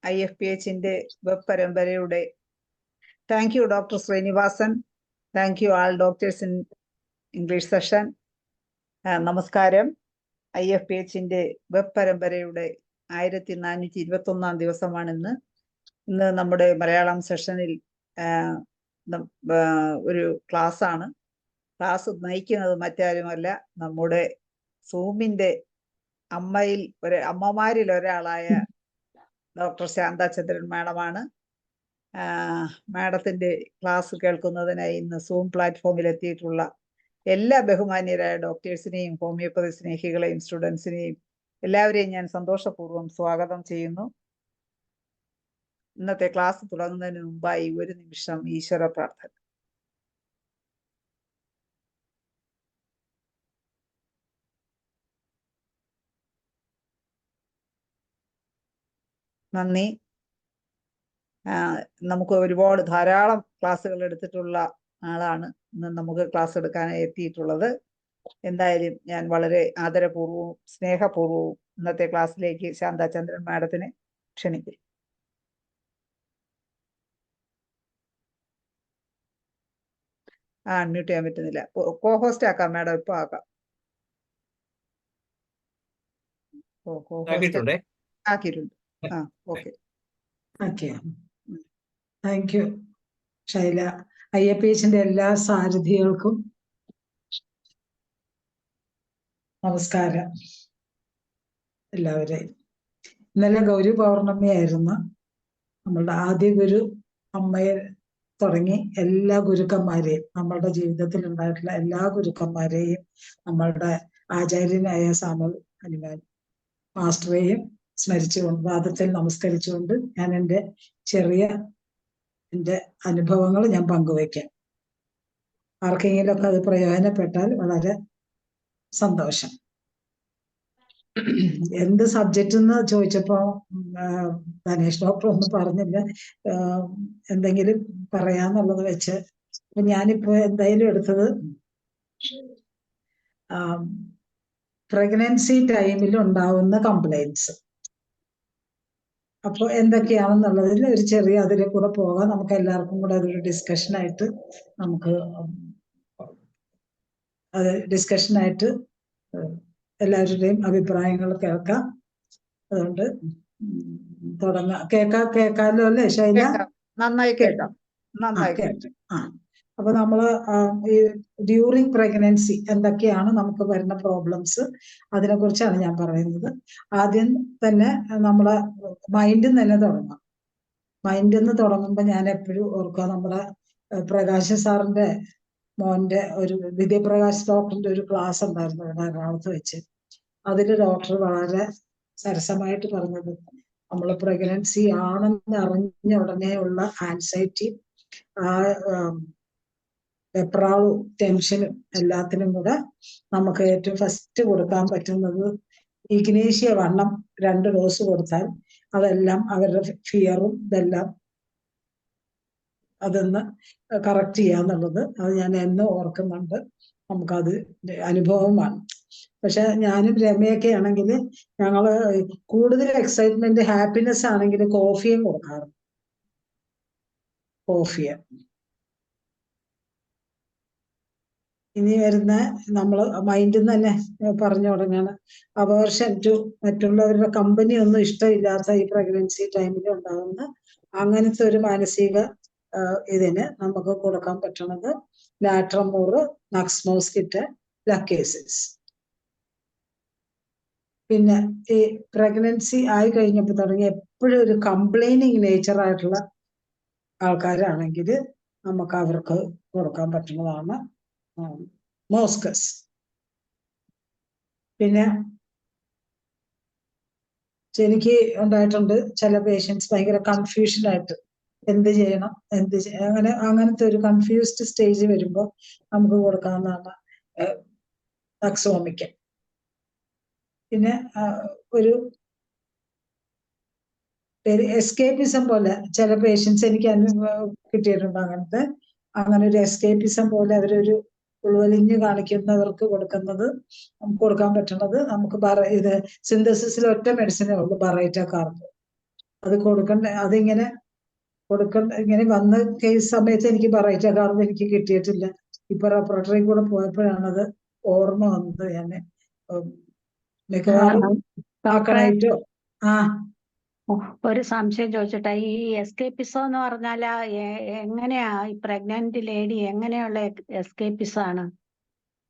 IFPHന്റെ web പരമ്പരയുടെ thank you doctor Srinivasan. Thank you all doctors in English session. നമസ്കാരം. IFPHന്റെ web പരമ്പരയുടെ 1421 ദിവസമാണ് ഇന്ന്. നമ്മുടെ മലയാളം സെഷനിൽ ഒരു ക്ലാസ് ആണ്. ക്ലാസ് നയിക്കുന്നത് മറ്റാരുമല്ല, നമ്മുടെ സൂമിന്റെ അമ്മമാരിൽ ഒരാളായ ഡോക്ടർ ശാന്താചന്ദ്രൻ മാഡമാണ്. മാഡത്തിന്റെ ക്ലാസ് കേൾക്കുന്നതിനായി ഇന്ന് സൂം പ്ലാറ്റ്ഫോമിൽ എത്തിയിട്ടുള്ള എല്ലാ ബഹുമാന്യരായ ഡോക്ടേഴ്സിനെയും ഹോമിയോപ്പതി സ്നേഹികളെയും സ്റ്റുഡൻസിനെയും എല്ലാവരെയും ഞാൻ സന്തോഷപൂർവ്വം സ്വാഗതം ചെയ്യുന്നു. ഇന്നത്തെ ക്ലാസ് തുടങ്ങുന്നതിന് മുമ്പായി ഒരു നിമിഷം ഈശ്വര പ്രാർത്ഥന. നന്ദി. നമുക്ക് ധാരാളം ക്ലാസ്സുകൾ എടുത്തിട്ടുള്ള ആളാണ് ഇന്ന് നമുക്ക് ക്ലാസ് എടുക്കാനായി എത്തിയിട്ടുള്ളത്. എന്തായാലും ഞാൻ വളരെ ആദരപൂർവ്വവും സ്നേഹപൂർവ്വവും ഇന്നത്തെ ക്ലാസ്സിലേക്ക് ശാന്താചന്ദ്രൻ മാഡത്തിനെ ക്ഷണിക്കും. അൺമ്യൂട്ട് ചെയ്യാൻ പറ്റുന്നില്ല. കോ-ഹോസ്റ്റ് ആക്കാം മാഡം, ഇപ്പൊ ആക്കാം. ആക്കിയിട്ടുണ്ട്. ഓക്കെ. Thank you Shaila. IFPHന്റെ എല്ലാ സാരഥികൾക്കും നമസ്കാരം. എല്ലാവരെയും ഇന്നലെ ഗൗരി പൗർണമിയായിരുന്നു. നമ്മളുടെ ആദ്യ ഗുരു അമ്മയെ തുടങ്ങി എല്ലാ ഗുരുക്കന്മാരെയും, നമ്മളുടെ ജീവിതത്തിൽ ഉണ്ടായിട്ടുള്ള എല്ലാ ഗുരുക്കന്മാരെയും, നമ്മളുടെ ആചാര്യനായ സാമൽ ഹനുമാൻ മാസ്റ്ററെയും സ്മരിച്ചുകൊണ്ട് പാദത്തിൽ നമസ്കരിച്ചുകൊണ്ട് ഞാൻ എൻ്റെ അനുഭവങ്ങൾ ഞാൻ പങ്കുവയ്ക്കാം. ആർക്കെങ്കിലുമൊക്കെ അത് പ്രയോജനപ്പെട്ടാൽ വളരെ സന്തോഷം. എന്ത് സബ്ജക്റ്റ് എന്ന് ചോദിച്ചപ്പോ ധനേഷ് ഡോക്ടർ ഒന്നും പറഞ്ഞില്ല, എന്തെങ്കിലും പറയാന്നുള്ളത് വെച്ച് ഞാനിപ്പോ എന്തായാലും എടുത്തത് പ്രഗ്നൻസി ടൈമിൽ ഉണ്ടാവുന്ന കംപ്ലൈൻറ്റ്സ്. അപ്പോൾ എന്തൊക്കെയാണെന്നുള്ളതിൽ ഒരു ചെറിയ അതിലെ കൂടെ പോകാം. നമുക്ക് എല്ലാവർക്കും കൂടെ അതൊരു ഡിസ്കഷനായിട്ട് എല്ലാവരുടെയും അഭിപ്രായങ്ങൾ കേൾക്കാം. അതുകൊണ്ട് തുടങ്ങാം. കേൾക്കാമല്ലോ അല്ലേ ശൈല? നന്നായി കേൾക്കാം. അപ്പൊ നമ്മള് ഈ ഡ്യൂറിങ് പ്രഗ്നൻസി എന്തൊക്കെയാണ് നമുക്ക് വരുന്ന പ്രോബ്ലംസ്, അതിനെ കുറിച്ചാണ് ഞാൻ പറയുന്നത്. ആദ്യം തന്നെ നമ്മളെ മൈൻഡിൽ തന്നെ തുടങ്ങാം. മൈൻഡിൽ നിന്ന് തുടങ്ങുമ്പോൾ ഞാൻ എപ്പോഴും ഓർക്കുക, നമ്മുടെ പ്രകാശ് സാറിന്റെ മോന്റെ ഒരു വിദ്യപ്രകാശ് ഡോക്ടറിന്റെ ഒരു ക്ലാസ് ഉണ്ടായിരുന്നു ഇവിടെ എറണാകുളത്ത് വെച്ച്. അതില് ഡോക്ടർ വളരെ സരസമായിട്ട് പറഞ്ഞത്, നമ്മൾ പ്രഗ്നൻസി ആണെന്ന് അറിഞ്ഞ ഉടനെ ഉള്ള ആൻസൈറ്റി, വെപ്രാളവും ടെൻഷനും എല്ലാത്തിനും കൂടെ നമുക്ക് ഏറ്റവും ഫസ്റ്റ് കൊടുക്കാൻ പറ്റുന്നത് ഇഗ്നേഷ്യ വണ്ണം 2 ഡോസ് കൊടുത്താൽ അതെല്ലാം അവരുടെ ഫിയറും ഇതെല്ലാം അതൊന്ന് കറക്റ്റ് ചെയ്യാന്നുള്ളത് അത് ഞാൻ എന്നും ഓർക്കുന്നുണ്ട്. നമുക്കത് അനുഭവമാണ്. പക്ഷെ ഞാനും രമയൊക്കെ ആണെങ്കിൽ ഞങ്ങള് കൂടുതൽ എക്സൈറ്റ്മെന്റ് ഹാപ്പിനെസ് ആണെങ്കിൽ കോഫിയും കൊടുക്കാറുണ്ട്. കോഫിയ ഇനി വരുന്ന നമ്മള് മൈൻഡിൽ നിന്ന് തന്നെ പറഞ്ഞു തുടങ്ങാണ്. അവേർഷൻ ടു മറ്റുള്ളവരുടെ കമ്പനി ഒന്നും ഇഷ്ടമില്ലാത്ത ഈ പ്രഗ്നൻസി ടൈമിൽ ഉണ്ടാകുന്ന അങ്ങനത്തെ ഒരു മാനസിക ഇതിന് നമുക്ക് കൊടുക്കാൻ പറ്റുന്നത് ലാട്രമൂർ, നക്സ്മോസ്കിറ്റ്, ലക്കേസിസ്. പിന്നെ ഈ പ്രഗ്നൻസി ആയി കഴിഞ്ഞപ്പോൾ തുടങ്ങി എപ്പോഴും ഒരു കംപ്ലൈനിങ് നേച്ചറായിട്ടുള്ള ആൾക്കാരാണെങ്കിൽ നമുക്ക് അവർക്ക് കൊടുക്കാൻ പറ്റുന്നതാണ് മോസ്കസ്. പിന്നെ എനിക്ക് ഉണ്ടായിട്ടുണ്ട് ചില പേഷ്യൻസ് ഭയങ്കര കൺഫ്യൂഷനായിട്ട് എന്ത് ചെയ്യണം അങ്ങനത്തെ ഒരു കൺഫ്യൂസ്ഡ് സ്റ്റേജ് വരുമ്പോൾ നമുക്ക് കൊടുക്കാവുന്നതാണ് നക്സോമിക്ക. പിന്നെ ഒരു എസ്കേപ്പിസം പോലെ ചില പേഷ്യൻസ് എനിക്ക് കിട്ടിയിട്ടുണ്ട്. അങ്ങനെ ഒരു എസ്കേപ്പിസം പോലെ അവരൊരു ഉൾവലിഞ്ഞ് കാണിക്കുന്നവർക്ക് കൊടുക്കാൻ പറ്റുന്നത് നമുക്ക് ഇത് സിന്തസിസിൽ ഒറ്റ മെഡിസിനേ ഉള്ളൂ, ബറൈറ്റ കാർബ്. അത് കൊടുക്കണ്ട, അതിങ്ങനെ കൊടുക്കണ്ട, ഇങ്ങനെ വന്ന കേസ് സമയത്ത് എനിക്ക് ബറൈറ്റ കാർഡ് എനിക്ക് കിട്ടിയിട്ടില്ല. ഇപ്പൊ റെപ്പറട്ടറി കൂടെ പോയപ്പോഴാണത് ഓർമ്മ വന്നത്. ഞാൻ മിക്കവാറും ഡോക്ടറെ ആക്കണായിട്ടോ. ആ ഒരു സംശയം ചോദിച്ചിട്ടെ, ഈ എസ്കേപ്പിസം എന്ന് പറഞ്ഞാൽ എങ്ങനെയാ ഈ പ്രഗ്നന്റ് ലേഡി എങ്ങനെയുള്ള എസ്കേപ്പിസം ആണ്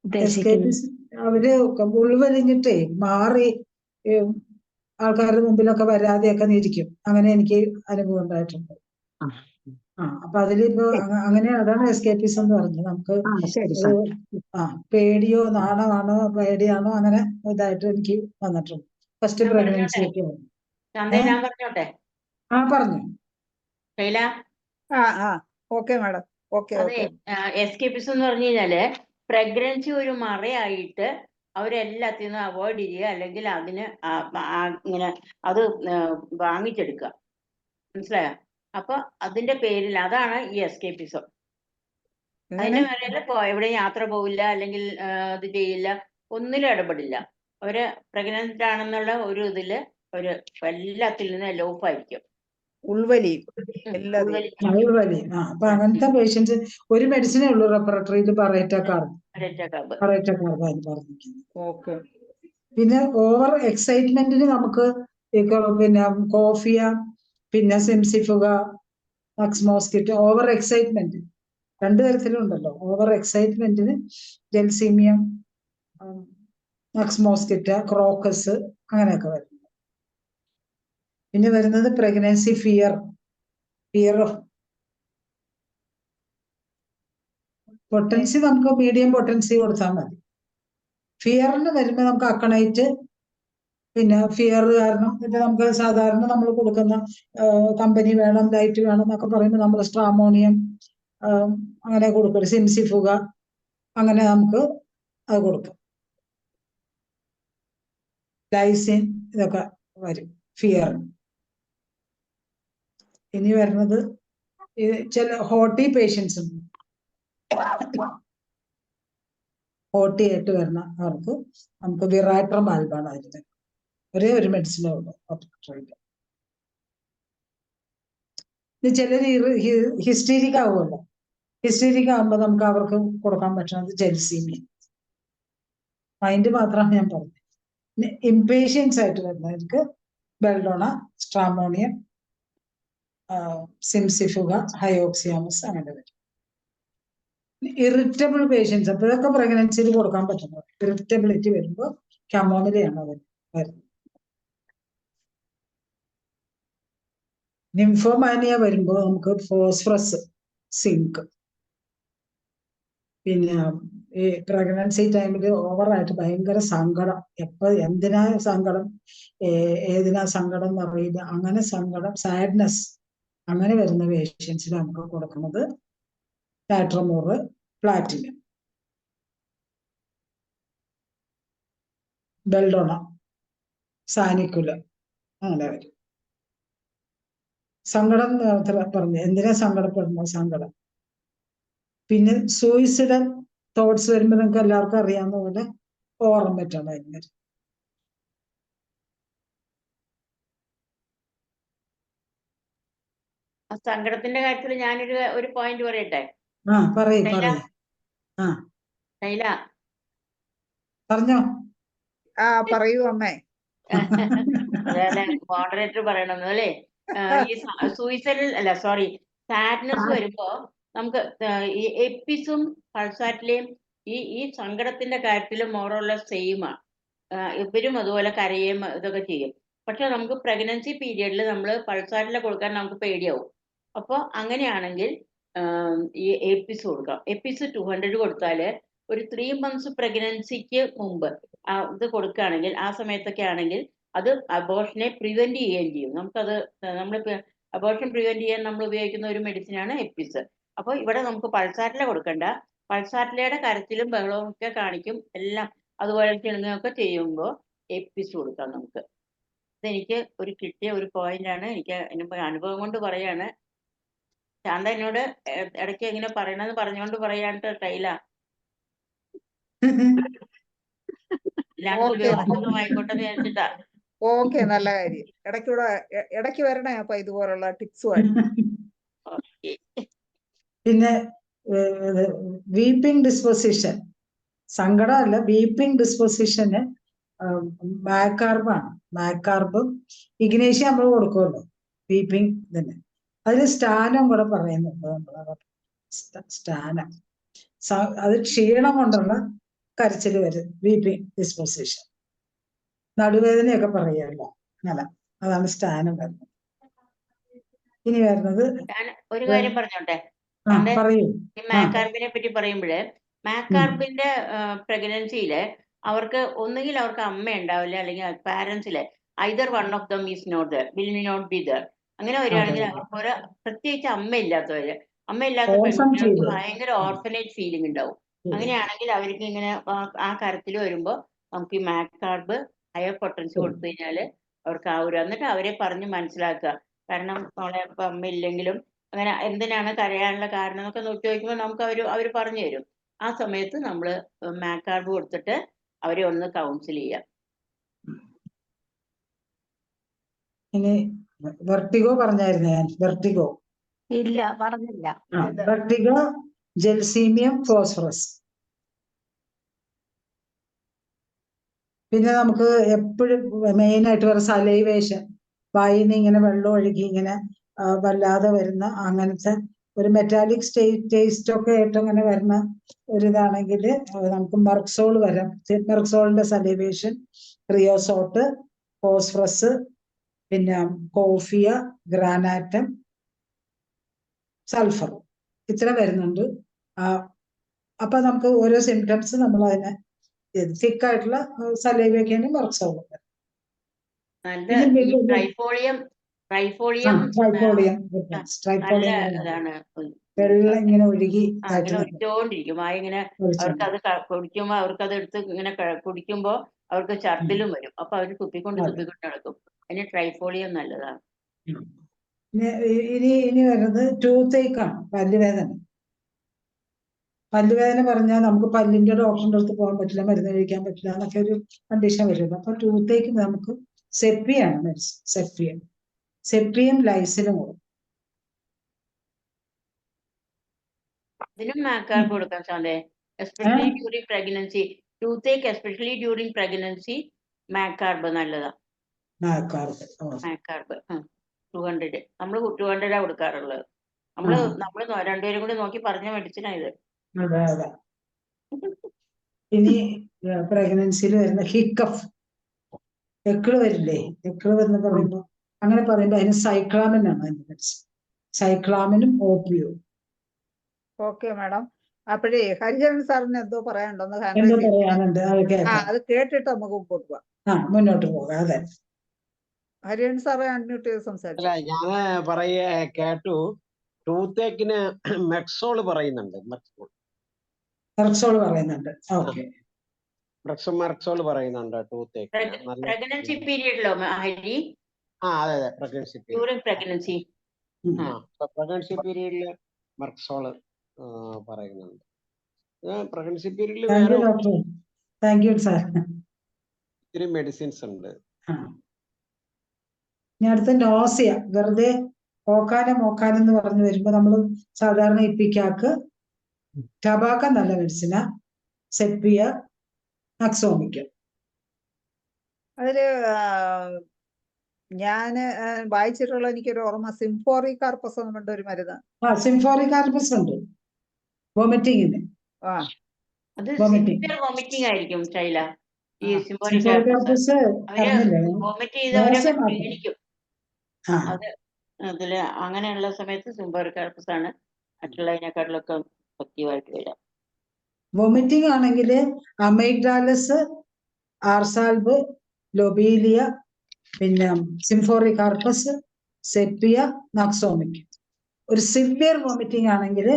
ഉദ്ദേശിക്കുന്നത്? എസ്കേപ്പിസ് അവര് ഉൾവലിഞ്ഞിട്ടേ മാറി ആൾക്കാരുടെ മുമ്പിലൊക്കെ വരാതെയൊക്കെ ഇരിക്കും. അങ്ങനെ എനിക്ക് അനുഭവം ഉണ്ടായിട്ടുണ്ട്. അപ്പൊ അതിലിപ്പോ അങ്ങനെ അതാണ് എസ്കേപ്പിസം എന്ന് പറഞ്ഞത്. നമുക്ക് പേടിയോ നാണമാണോ പേടിയാണോ അങ്ങനെ ഇതായിട്ട് എനിക്ക് വന്നിട്ടുണ്ട് ഫസ്റ്റ് പ്രഗ്നൻസി ഒക്കെ. ഞാൻ പറഞ്ഞോട്ടെ? പറഞ്ഞു. Okay madam. ഓക്കെ. എസ്കേപ്പിസം എന്ന് പറഞ്ഞു കഴിഞ്ഞാല് പ്രഗ്നൻസി ഒരു മറയായിട്ട് അവരെല്ലാത്തിൽ നിന്നും അവോയ്ഡ് ചെയ്യുക, അല്ലെങ്കിൽ അതിന് ഇങ്ങനെ അത് വാങ്ങിച്ചെടുക്കുക. മനസ്സിലായോ? അപ്പൊ അതിന്റെ പേരിൽ അതാണ് ഈ എസ്കേപ്പിസം. അതിന്റെ മേലെ എവിടെ യാത്ര പോവില്ല, അല്ലെങ്കിൽ ഇത് ചെയ്യില്ല, ഒന്നിലും ഇടപെടില്ല. അവര് പ്രഗ്നന്റ് ആണെന്നുള്ള ഒരു ഇതില് അവര് എല്ലാത്തിൽ നിന്നും ലോഫായിരിക്കും. ഉൾവലി. അപ്പൊ അങ്ങനത്തെ പേഷ്യൻസ് ഒരു മെഡിസിനേ ഉള്ളൂ റെപ്പറട്ടറിയിൽ, ബറൈറ്റ കാർബ് പറഞ്ഞിരിക്കുന്നത്. പിന്നെ ഓവർ എക്സൈറ്റ്മെന്റിന് നമുക്ക് പിന്നെ കോഫിയ, പിന്നെ സിംസിഫുക, മക്സ്മോസ്കിറ്റ്. ഓവർ എക്സൈറ്റ്മെന്റ് രണ്ടു തരത്തിലുണ്ടല്ലോ. ഓവർ എക്സൈറ്റ്മെന്റിന് ജെൽസീമിയം, മക്സ്മോസ്കിറ്റ, ക്രോക്കസ് അങ്ങനെയൊക്കെ വരും. പിന്നെ വരുന്നത് പ്രഗ്നൻസി ഫിയർ ഓഫ് പൊട്ടൻസി. നമുക്ക് മീഡിയം പൊട്ടൻസി കൊടുത്താൽ മതി. ഫിയറിന് വരുമ്പോൾ നമുക്ക് അക്കണൈറ്റ്, പിന്നെ ഫിയർ കാരണം ഇപ്പൊ നമുക്ക് സാധാരണ നമ്മൾ കൊടുക്കുന്ന കമ്പനി വേണം, ലൈറ്റ് വേണം എന്നൊക്കെ പറയുമ്പോൾ നമ്മൾ സ്ട്രാമോണിയം അങ്ങനെ കൊടുക്കും, സിംസിഫുക അങ്ങനെ നമുക്ക് അത് കൊടുക്കും. ലൈസിൻ ഇതൊക്കെ വരും ഫിയർ. ഇനി വരുന്നത് ചില ഹോട്ടി പേഷ്യൻസ് ഉണ്ട്. ഹോട്ടി ആയിട്ട് വരുന്ന അവർക്ക് നമുക്ക് വിറാട്രം ആൽബാണ് അതിന് ഒരേ ഒരു മെഡിസിനേ ഉള്ളൂ. ചിലർ ഹിസ്റ്റീരിക് ആവുമല്ലോ. ഹിസ്റ്റീരിക് ആകുമ്പോൾ നമുക്ക് അവർക്ക് കൊടുക്കാൻ പറ്റുന്നത് ജെൽസീമിയം. മൈൻഡ് മാത്രമാണ് ഞാൻ പറഞ്ഞത്. ഇംപേഷ്യൻസ് ആയിട്ട് വരുന്നവർക്ക് ബെൽഡോണ, സ്ട്രാമോണിയം, സിംസിഫുക, ഹയോക്സിയാമസ് അങ്ങനെ വരും. ഇറിറ്റബിൾ പേഷ്യൻസ്, അപ്പൊ ഇതൊക്കെ പ്രഗ്നൻസിയിൽ കൊടുക്കാൻ പറ്റുന്നത്. ഇറിറ്റബിലിറ്റി വരുമ്പോൾ ക്യാമോമിലയാണ് അവർ വരുന്നത്. നിംഫോമാനിയ വരുമ്പോൾ നമുക്ക് ഫോസ്ഫറസ്, സിങ്ക്. പിന്നെ ഈ പ്രഗ്നൻസി ടൈമിൽ ഓവറായിട്ട് ഭയങ്കര സങ്കടം, എന്തിനാ സങ്കടം, ഏതിനാ സങ്കടം എന്നറിയില്ല, അങ്ങനെ സങ്കടം, സാഡ്നെസ് അങ്ങനെ വരുന്ന പേഷ്യൻസിന് നമുക്ക് കൊടുക്കുന്നത് ലാട്രമോറ്, പ്ലാറ്റിനം, ബെൽഡോണ, സാനിക്കുല അങ്ങനെ വരും. സങ്കടം പറഞ്ഞു, എന്തിനാ സങ്കടപ്പെടുന്നത്, സങ്കടം. പിന്നെ സൂയിസൈഡൽ തോട്ട്സ് വരുമ്പോൾ നിങ്ങൾക്ക് എല്ലാവർക്കും അറിയാവുന്ന പോലെ ഓർമ്മറ്റാണ് അതിന് വരും. സങ്കടത്തിന്റെ കാര്യത്തിൽ ഞാനൊരു പോയിന്റ് പറയട്ടെ? പറഞ്ഞോ. പറയൂ അമ്മേ. മോഡറേറ്റർ പറയണം അല്ലേ? ഈ സൂയിസൈഡൽ അല്ല, സോറി, സാഡ്നെസ് വരുമ്പോ നമുക്ക് ഈ എപ്പിസും പൾസാറ്റിലെയും ഈ സങ്കടത്തിന്റെ കാര്യത്തിൽ മോറുള്ള സെയിമാണ്. ഇവരും അതുപോലെ കരയുകയും ഇതൊക്കെ ചെയ്യും. പക്ഷെ നമുക്ക് പ്രഗ്നൻസി പീരിയഡിൽ നമ്മൾ പൾസാറ്റിലെ കൊടുക്കാൻ നമുക്ക് പേടിയാവും. അപ്പോൾ അങ്ങനെയാണെങ്കിൽ ഈ എപ്പിസ് കൊടുക്കാം. എപ്പിസ് 200 കൊടുത്താൽ ഒരു 3 months പ്രഗ്നൻസിക്ക് മുമ്പ് ഇത് കൊടുക്കുകയാണെങ്കിൽ, ആ സമയത്തൊക്കെ ആണെങ്കിൽ അത് അബോർഷനെ പ്രിവെന്റ് ചെയ്യുകയും ചെയ്യും. നമുക്കത് അബോർഷൻ പ്രിവെന്റ് ചെയ്യാൻ നമ്മൾ ഉപയോഗിക്കുന്ന ഒരു മെഡിസിനാണ് എപ്പിസ്. അപ്പോൾ ഇവിടെ നമുക്ക് പൾസാറ്റില കൊടുക്കണ്ട. പൾസാറ്റിലയുടെ കരച്ചിലും ബഹളവും ഒക്കെ കാണിക്കും എല്ലാം, അതുപോലെ ചിണുങ്ങൊക്കെ ചെയ്യുമ്പോൾ എപ്പിസ് കൊടുക്കാം നമുക്ക്. ഇതെനിക്ക് കിട്ടിയ ഒരു പോയിന്റാണ്. എനിക്ക് അനുഭവം കൊണ്ട് പറയാണ്. ശാന്ത എന്നോട് ഇടയ്ക്ക് എങ്ങനെ പറയണമെന്ന് പറഞ്ഞുകൊണ്ട് പറയാണ്ട് ടൈല ആയിക്കോട്ടെ വിചാരിച്ചിട്ടാ. ഓക്കെ, നല്ല കാര്യം. ഇടയ്ക്ക് വരണേ അപ്പൊ ഇതുപോലുള്ള ടിപ്സുമായിട്ട്. ഓക്കെ. പിന്നെ വീപ്പിംഗ് ഡിസ്പോസിഷൻ, സങ്കടമല്ല, വീപ്പിംഗ് ഡിസ്പോസിഷന് മാക്കാർബാണ്. മാക്കാർബും ഇഗ്നേഷ്യം നമ്മൾ കൊടുക്കുമല്ലോ വീപ്പിംഗ് ഇതിന്. അതിൽ സ്റ്റാനം കൂടെ പറയുന്നുണ്ട് നമ്മൾ. സ്റ്റാനം അത് ക്ഷീണം കൊണ്ടുള്ള കരച്ചിൽ വരും. വീപ്പിംഗ് ഡിസ്പോസിഷൻ, നടുവേദനയൊക്കെ പറയുമല്ലോ അങ്ങനെ, അതാണ് സ്റ്റാനം വരുന്നത്. ഇനി വരുന്നത് ഞാൻ ഒരു കാര്യം പറഞ്ഞോട്ടെ. പറയൂ. ഈ മാക്കാർബിനെ പറ്റി പറയുമ്പോഴേ, മാക്കാർബിന്റെ പ്രഗ്നൻസിയില് അവർക്ക് ഒന്നുകിൽ അവർക്ക് അമ്മ ഉണ്ടാവില്ല, അല്ലെങ്കിൽ പാരന്റ്സില് either one of them is not there, will not be there. അങ്ങനെ വരികയാണെങ്കിൽ അവർക്ക് ഒരു പ്രത്യേകിച്ച് അമ്മയില്ലാത്ത പെൺകുട്ടികൾക്ക് ഭയങ്കര ഓർഫനേജ് ഫീലിംഗ് ഉണ്ടാവും. അങ്ങനെയാണെങ്കിൽ അവർക്ക് ഇങ്ങനെ ആ കരത്തിൽ വരുമ്പോ നമുക്ക് ഈ മാക്കാർബ് ഹയർ പൊട്ടൻസി കൊടുത്തു കഴിഞ്ഞാല് അവർക്ക് ആ ഒരു, എന്നിട്ട് അവരെ പറഞ്ഞ് മനസ്സിലാക്കുക. കാരണം നമ്മളെ ഇപ്പൊ അമ്മ ഇല്ലെങ്കിലും അങ്ങനെ എന്തിനാണ് കരയാനുള്ള കാരണം എന്നൊക്കെ നോക്കി ചോദിക്കുമ്പോൾ നമുക്ക് അവര് പറഞ്ഞു തരും. ആ സമയത്ത് നമ്മൾ മാക്കാർബ് കൊടുത്തിട്ട് അവരെ ഒന്ന് കൗൺസിൽ ചെയ്യാം. ഇനി വെർട്ടിഗോ പറഞ്ഞായിരുന്നു ഞാൻ. വെർട്ടിഗോ ഇല്ല, പറഞ്ഞില്ല. Vertigo, gelsemium, phosphorus. പിന്നെ നമുക്ക് എപ്പോഴും മെയിൻ ആയിട്ട് വരെ സലൈവേഷൻ, വായിന്ന് ഇങ്ങനെ വെള്ളം ഒഴുകി ഇങ്ങനെ വല്ലാതെ വരുന്ന അങ്ങനത്തെ ഒരു മെറ്റാലിക് ടേസ്റ്റ് ഒക്കെ ആയിട്ട് അങ്ങനെ വരുന്ന ഒരിതാണെങ്കിൽ നമുക്ക് മെർക്സോൾ വരാം. മെർക്സോളിന്റെ സലൈവേഷൻ, ക്രിയോസോട്ട്, ഫോസ്ഫറസ്, പിന്നെ കോഫിയ, ഗ്രാനാറ്റം, സൾഫർ, ഇത്ര വരുന്നുണ്ട്. അപ്പൊ നമുക്ക് ഓരോ സിംറ്റംസ് നമ്മൾ അതിനെ തിക്കായിട്ടുള്ള സലൈവയൊക്കെയാണ് മെർക്സോൾ. ട്രൈഫോളിയം ഇതാണ്, വെള്ളം ഇങ്ങനെ ഒഴുകി ഒഴിച്ചുകൊണ്ടിരിക്കും. ഇങ്ങനെ അവർക്കത് കുടിക്കുമ്പോ അവർക്കത് എടുത്ത് ഇങ്ങനെ കുടിക്കുമ്പോ അവർക്ക് ഛർദിലും വരും. അപ്പൊ അവര് തുപ്പിക്കൊണ്ട് നടക്കും. അതിന് ട്രൈഫോളിയം നല്ലതാണ്. ഇനി വരുന്നത് ടൂത്ത് ഏക്കാണ്, പല്ലുവേദന. പല്ലുവേദന പറഞ്ഞാൽ നമുക്ക് പല്ലിന്റെ ഡോക്ടറിന്റെ അടുത്ത് പോകാൻ പറ്റില്ല, മരുന്ന് കഴിക്കാൻ പറ്റില്ല എന്നൊക്കെ ഒരു കണ്ടീഷൻ വരുമല്ലോ. അപ്പൊ ടൂത്ത് ഏക്ക് നമുക്ക് സെപ്പിയാണ് മെഡിസിൻ. സെപ്പിയും ലൈസിനും കൊടുക്കും. ഇതിനും മാക്കാർബ് കൊടുക്കാൻ സാധേ, എസ്പെഷ്യലി ഡ്യൂറിങ് പ്രഗ്നൻസി. ടൂത്ത് ഏക്ക് എസ്പെഷ്യലി ഡ്യൂറിങ് പ്രഗ്നൻസി മാക്കാർബ് നല്ലതാ. മാക്കാർബ് 200 നമ്മൾ 200 കൊടുക്കാറുള്ളത്. നമ്മള് രണ്ടുപേരും കൂടി നോക്കി പറഞ്ഞ മെഡിസിനാ ഇത്. ഇനി പ്രഗ്നൻസിയിൽ വരുന്ന ഹിക്കഫ്, എക്കിള് വരില്ലേ, എക്കിള് എന്ന് പറയുമ്പോ അങ്ങനെ പറയുമ്പോ അതിന് സൈക്ലാമിനാണ് അതിന്റെ മെഡിസിൻ. സൈക്ലാമിനും ഓപ്പിയവും. Okay madam. അപ്പോഴേ ഹരിചരൺ സാറിന് എന്തോ പറയാനുണ്ടോ? പറയാനുണ്ട്, അത് കേട്ടിട്ട് നമുക്ക് മുന്നോട്ട് പോകാം. അതെ, ഹരിചരൺ സാറെ അൺമ്യൂട്ട് ചെയ്ത് സംസാരിച്ചു. ഞാൻ കേട്ടു. ടൂത്ത് ഏക്കിന് മെക്സോള് പറയുന്നുണ്ട്. മെർക്സോൾ പറയുന്നുണ്ട്. ഓക്കെ, മെർക്സോൾ പറയുന്നുണ്ട് ടൂത്ത് ഏക്കിന്. പ്രഗ്നൻസി പീരീഡിലോ ഹരി? അതെ, പ്രഗ്നൻസി പീരീഡില് മെർക്സോള് പറയുന്നുണ്ട്. പ്രഗ്നൻസി പീരീഡിൽ വേറെ ഒത്തിരി മെഡിസിൻസ് ഉണ്ട്. ഇനി അടുത്ത നോസിയ, വെറുതെ മോക്കാനെന്ന് പറഞ്ഞു വരുമ്പോ നമ്മള് സാധാരണ ഇപ്പിക്കാക്ക് ടബാക്ക നല്ല മെഡിസിന, സെപ്പിയ, നക്സോമിക്ക. അതില് ഞാന് വായിച്ചിട്ടുള്ള എനിക്കൊരു ഓർമ്മ സിംഫോറി കാർപ്പസ് എന്ന് പറഞ്ഞ ഒരു മരുന്ന്. സിംഫോറി കാർപ്പസ് ഉണ്ട് വോമിറ്റിങ്ങിന്. വോമിറ്റിംഗ് ആയിരിക്കും ശൈല. ഈ സിംഫോറി കാർപ്പസ് വോമിറ്റ് ചെയ്തവരൊക്കെ ക്ഷീണിക്കും. അതില് അങ്ങനെയുള്ള സമയത്ത് സിംഫോറി കാർപ്പസ് ആണ് മറ്റുള്ളതിനെക്കാട്ടിലൊക്കെ എഫക്റ്റീവായിട്ട് വരാം. വോമിറ്റിംഗ് ആണെങ്കിൽ അമൈഗ്ഡാലസ്, ആർസാൽബ്, ലൊബീലിയ, പിന്നെ സിംഫോറി കാർപ്പസ്, സെപ്പിയ, നക്സോമിക്. ഒരു സിവിയർ വോമിറ്റിംഗ് ആണെങ്കിൽ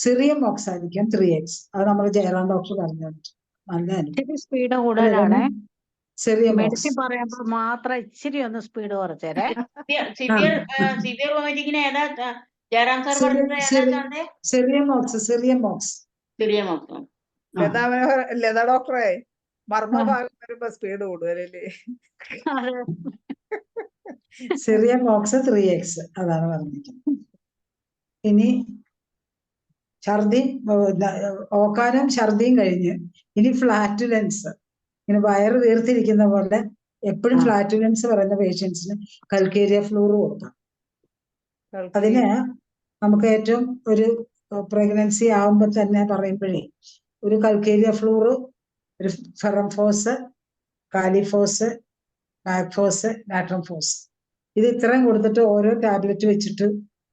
സിറിയം ഓക്സാലിക്കം 3x. അത് നമ്മൾ ജയറാം ഡോക്ടർ പറഞ്ഞു. ഇച്ചിരി സ്പീഡ് കൂടുതലാണ്. മെഡിസിൻ പറയുമ്പോ മാത്രം ഇച്ചിരി ഒന്ന് സ്പീഡ് കുറച്ചേരെ. സിവിയർ വോമിറ്റിംഗിന് ഏതാ ജയറാം സാർ സിറിയം ഓക്സ്. ലതാ ഡോക്ടറെ മർമ്മഭാഗം വരുമ്പോ സ്പീഡ് കൂടുതലല്ലേ? അതെ. സിറിയൻ ബോക്സ് 3x അതാണ് പറഞ്ഞിരിക്കുന്നത്. ഇനി ഛർദി, ഓക്കാനും ഛർദിയും കഴിഞ്ഞ് ഇനി ഫ്ലാറ്റുലൻസ്, ഇങ്ങനെ വയറ് വീർത്തിരിക്കുന്ന പോലെ എപ്പോഴും ഫ്ലാറ്റുലൻസ് പറയുന്ന പേഷ്യൻസിന് കൽക്കേരിയ ഫ്ലൂർ കൊടുക്കാം. അതിന് നമുക്ക് ഏറ്റവും ഒരു പ്രഗ്നൻസി ആവുമ്പോൾ തന്നെ പറയുമ്പോഴേ ഒരു കൽക്കേരിയ ഫ്ലൂർ, ഒരു ഫെറംഫോസ്, കാലിഫോസ്, മാക്ഫോസ്, നാട്രംഫോസ്, ഇത് ഇത്രയും കൊടുത്തിട്ട് ഓരോ ടാബ്ലറ്റ് വെച്ചിട്ട്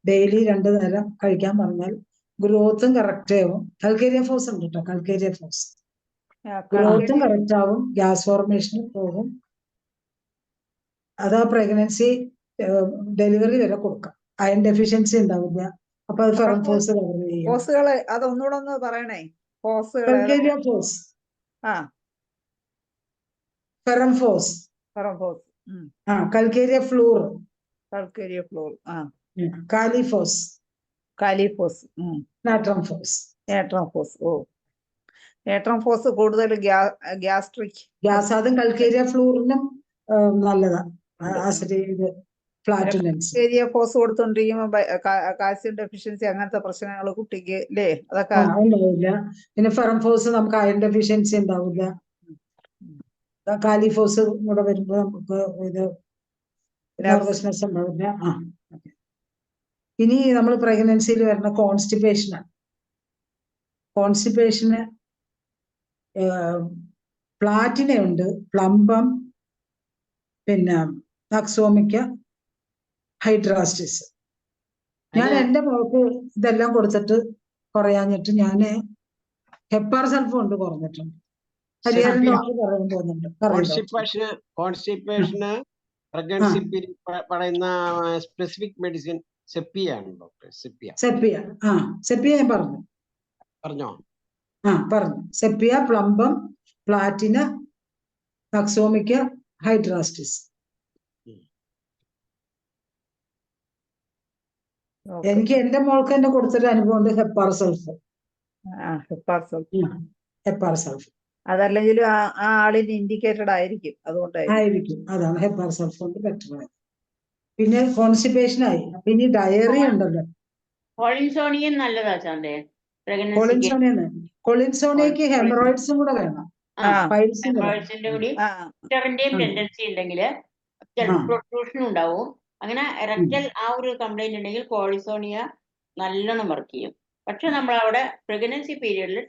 ഡെയിലി 2 നേരം കഴിക്കാൻ പറഞ്ഞാൽ ഗ്രോത്തും കറക്റ്റ് ആവും. കൽക്കേരിയ ഫോസ് ഉണ്ട് കേട്ടോ, കൽക്കേരിയ ഫോസ് ഗ്രോത്തും കറക്റ്റ് ആവും, ഗ്യാസ് ഫോർമേഷനും പോകും. അത് ആ പ്രഗ്നൻസി ഡെലിവറി വരെ കൊടുക്കാം. അയൺ ഡെഫിഷ്യൻസി ഉണ്ടാവില്ല. അപ്പൊ അത് ഫെറംഫോസ് കവർ ചെയ്യും. ഫോസുകള് അതൊന്നുകൂടെ ഒന്ന് പറയണേ. ഫോസുകൾ കൽക്കേരിയ ഫോസ്, ഫെറംഫോസ്, ഫെറംഫോസ്, കൽക്കേരിയ ഫ്ലൂർ, കൽക്കേരിയ ഫ്ലോർ, കാലിഫോസ്, കാലിഫോസ്, നാട്രംഫോസ്. നേട്രംഫോസ്. ഓ, നേട്രംഫോസ് കൂടുതൽ ഗ്യാസ്ട്രിക്. ഗ്യാസ്, അതും കൽക്കേരിയ ഫ്ലൂറിനും നല്ലതാ. ഫ്ലാറ്റുലൻസ് ഏരിയ ഫോസ് കൊടുത്തോണ്ടിരിക്കുമ്പോ കാൽസ്യം ഡെഫിഷ്യൻസി അങ്ങനത്തെ പ്രശ്നങ്ങൾ കുട്ടിക്ക് അല്ലേ, അതൊക്കെ ഉണ്ടാവില്ല. പിന്നെ ഫെറംഫോസ് നമുക്ക് അയൺ ഡെഫിഷ്യൻസി ഉണ്ടാവില്ല. കാലിഫോസ് കൂടെ വരുമ്പോ നമുക്ക് ഇത് നെർവസ്നെസ് ഉണ്ടാവില്ല. ഇനി നമ്മൾ പ്രഗ്നൻസിയിൽ വരുന്ന കോൺസ്റ്റിപ്പേഷനാണ്. കോൺസ്റ്റിപ്പേഷന് പ്ലാറ്റിന ഉണ്ട്, പ്ലംബം, പിന്നെ അക്സോമിക്ക, ഹൈഡ്രാസ്റ്റിസ്. ഞാൻ എന്റെ മോൾക്ക് ഇതെല്ലാം കൊടുത്തിട്ട് കുറയാഞ്ഞിട്ട് ഞാന് ഹെപ്പാർ സൾഫ് കൊണ്ട് കുറഞ്ഞിട്ടുണ്ട്. ഹരിഹരൻ ഡോക്ടർ പറയാൻ തോന്നുന്നുണ്ട്. കോൺസ്റ്റിപ്പേഷന് പ്രഗ്നൻസി പറയുന്ന സ്പെസിഫിക് മെഡിസിൻ സെപ്പിയാണ് ഡോക്ടർ. സെപ്പിയ ഞാൻ പറഞ്ഞോ? പറഞ്ഞു. സെപ്പിയ, പ്ലംബം, പ്ലാറ്റിന, അക്സോമിക്ക, ഹൈഡ്രാസ്റ്റിസ്. എനിക്ക് എന്റെ മോൾക്ക് തന്നെ കൊടുത്തൊരു അനുഭവം ഉണ്ട്. ഹെപ്പാർ സൾഫ്. ഹെപ്പാർ സൾഫ് അതല്ലെങ്കിലും ആ ആളിന് ഇൻഡിക്കേറ്റഡ് ആയിരിക്കും, അതുകൊണ്ടായിരിക്കും. അതാണ് ഹെപ്പാർ സൾഫ് കൊണ്ട് ബെറ്റർ ആയത്. പിന്നെ കോൺസ്റ്റിപ്പേഷൻ ആയി. പിന്നെ ഡയറി ഉണ്ടല്ലോ. കോളിൻസോണിയം നല്ലതാ ചാന്തേ. കൊളിൻസോണിയക്ക് ഹെമറോയിഡ്സും കൂടെ വേണം. ഹെമറോയിഡ്സിന്റെ കൂടി ടെൻഡൻസി ഉണ്ടെങ്കിൽ പ്രൊട്രൂഷൻ ഉണ്ടാവും. അങ്ങനെ റെക്ടൽ ആ ഒരു കംപ്ലൈന്റ് ഉണ്ടെങ്കിൽ കോളിസോണിയ നല്ലോണം വർക്ക് ചെയ്യും. പക്ഷെ നമ്മൾ അവിടെ പ്രഗ്നൻസി പീരീഡിൽ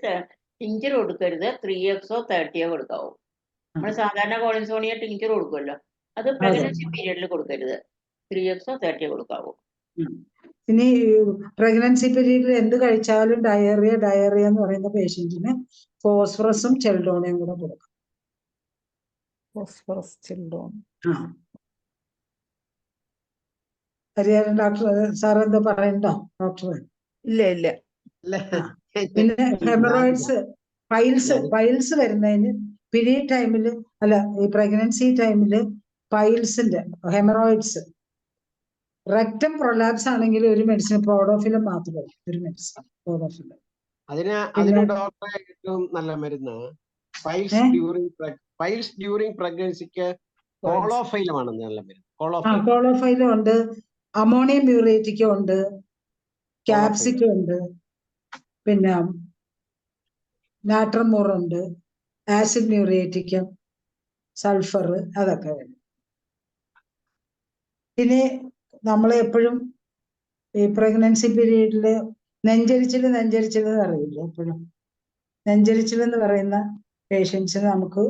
ടിഞ്ചർ കൊടുക്കരുത്. 3x 30 കൊടുക്കാവൂ. നമ്മൾ സാധാരണ കോളിൻസോണിയ ടിഞ്ചർ കൊടുക്കുമല്ലോ, അത് പ്രഗ്നൻസി പീരീഡിൽ കൊടുക്കരുത്. 3x 30 കൊടുക്കാവൂ. ഇനി പ്രഗ്നൻസി പീരീഡിൽ എന്ത് കഴിച്ചാലും ഡയറിയ എന്ന് പറയുന്ന പേഷ്യന്റിന് ഫോസ്ഫറസും ചെൽഡോണയും കൂടെ കൊടുക്കാം. ഫോസ്ഫറസ്, ചെൽഡോൺ. ഹരിഹരൻ ഡോക്ടർ സാർ എന്താ പറയണ്ടോ ഡോക്ടർ? ഇല്ല. പിന്നെ ഹെമറോയിഡ്സ്, പൈൽസ് വരുന്നതിന് പീരീഡ് ടൈമില്, അല്ല ഈ പ്രഗ്നൻസി ടൈമില് പൈൽസിന്റെ ഹെമറോയിഡ്സ്, റെക്ടം പ്രൊലാപ്സ് ആണെങ്കിൽ ഒരു മെഡിസിൻ പ്രോഡോഫിലം മാത്രമേ ഒരു മെഡിസിൻ പ്രോഡോഫിലം. അതിന് ഡോക്ടറെ ഏറ്റവും നല്ല മരുന്ന് പൈൽസ് ഡ്യൂറിംഗ് പ്രഗ്നൻസിക്ക് കോളോഫൈലമാണ് നല്ല മരുന്ന്. കോളോഫൈലം ഉണ്ട്, അമോണിയം മ്യൂറേറ്റിക്ക ഉണ്ട്, ക്യാപ്സിക്കം ഉണ്ട്, പിന്നെ നാട്രമോർ ഉണ്ട്, ആസിഡ് മ്യൂറേറ്റിക്കം, സൾഫർ, അതൊക്കെ വരും. പിന്നെ നമ്മൾ എപ്പോഴും ഈ പ്രഗ്നൻസി പീരീഡില് നെഞ്ചരിച്ചിൽ അറിയില്ല. എപ്പോഴും നെഞ്ചരിച്ചിൽ എന്ന് പറയുന്ന പേഷ്യൻസിന് നമുക്ക്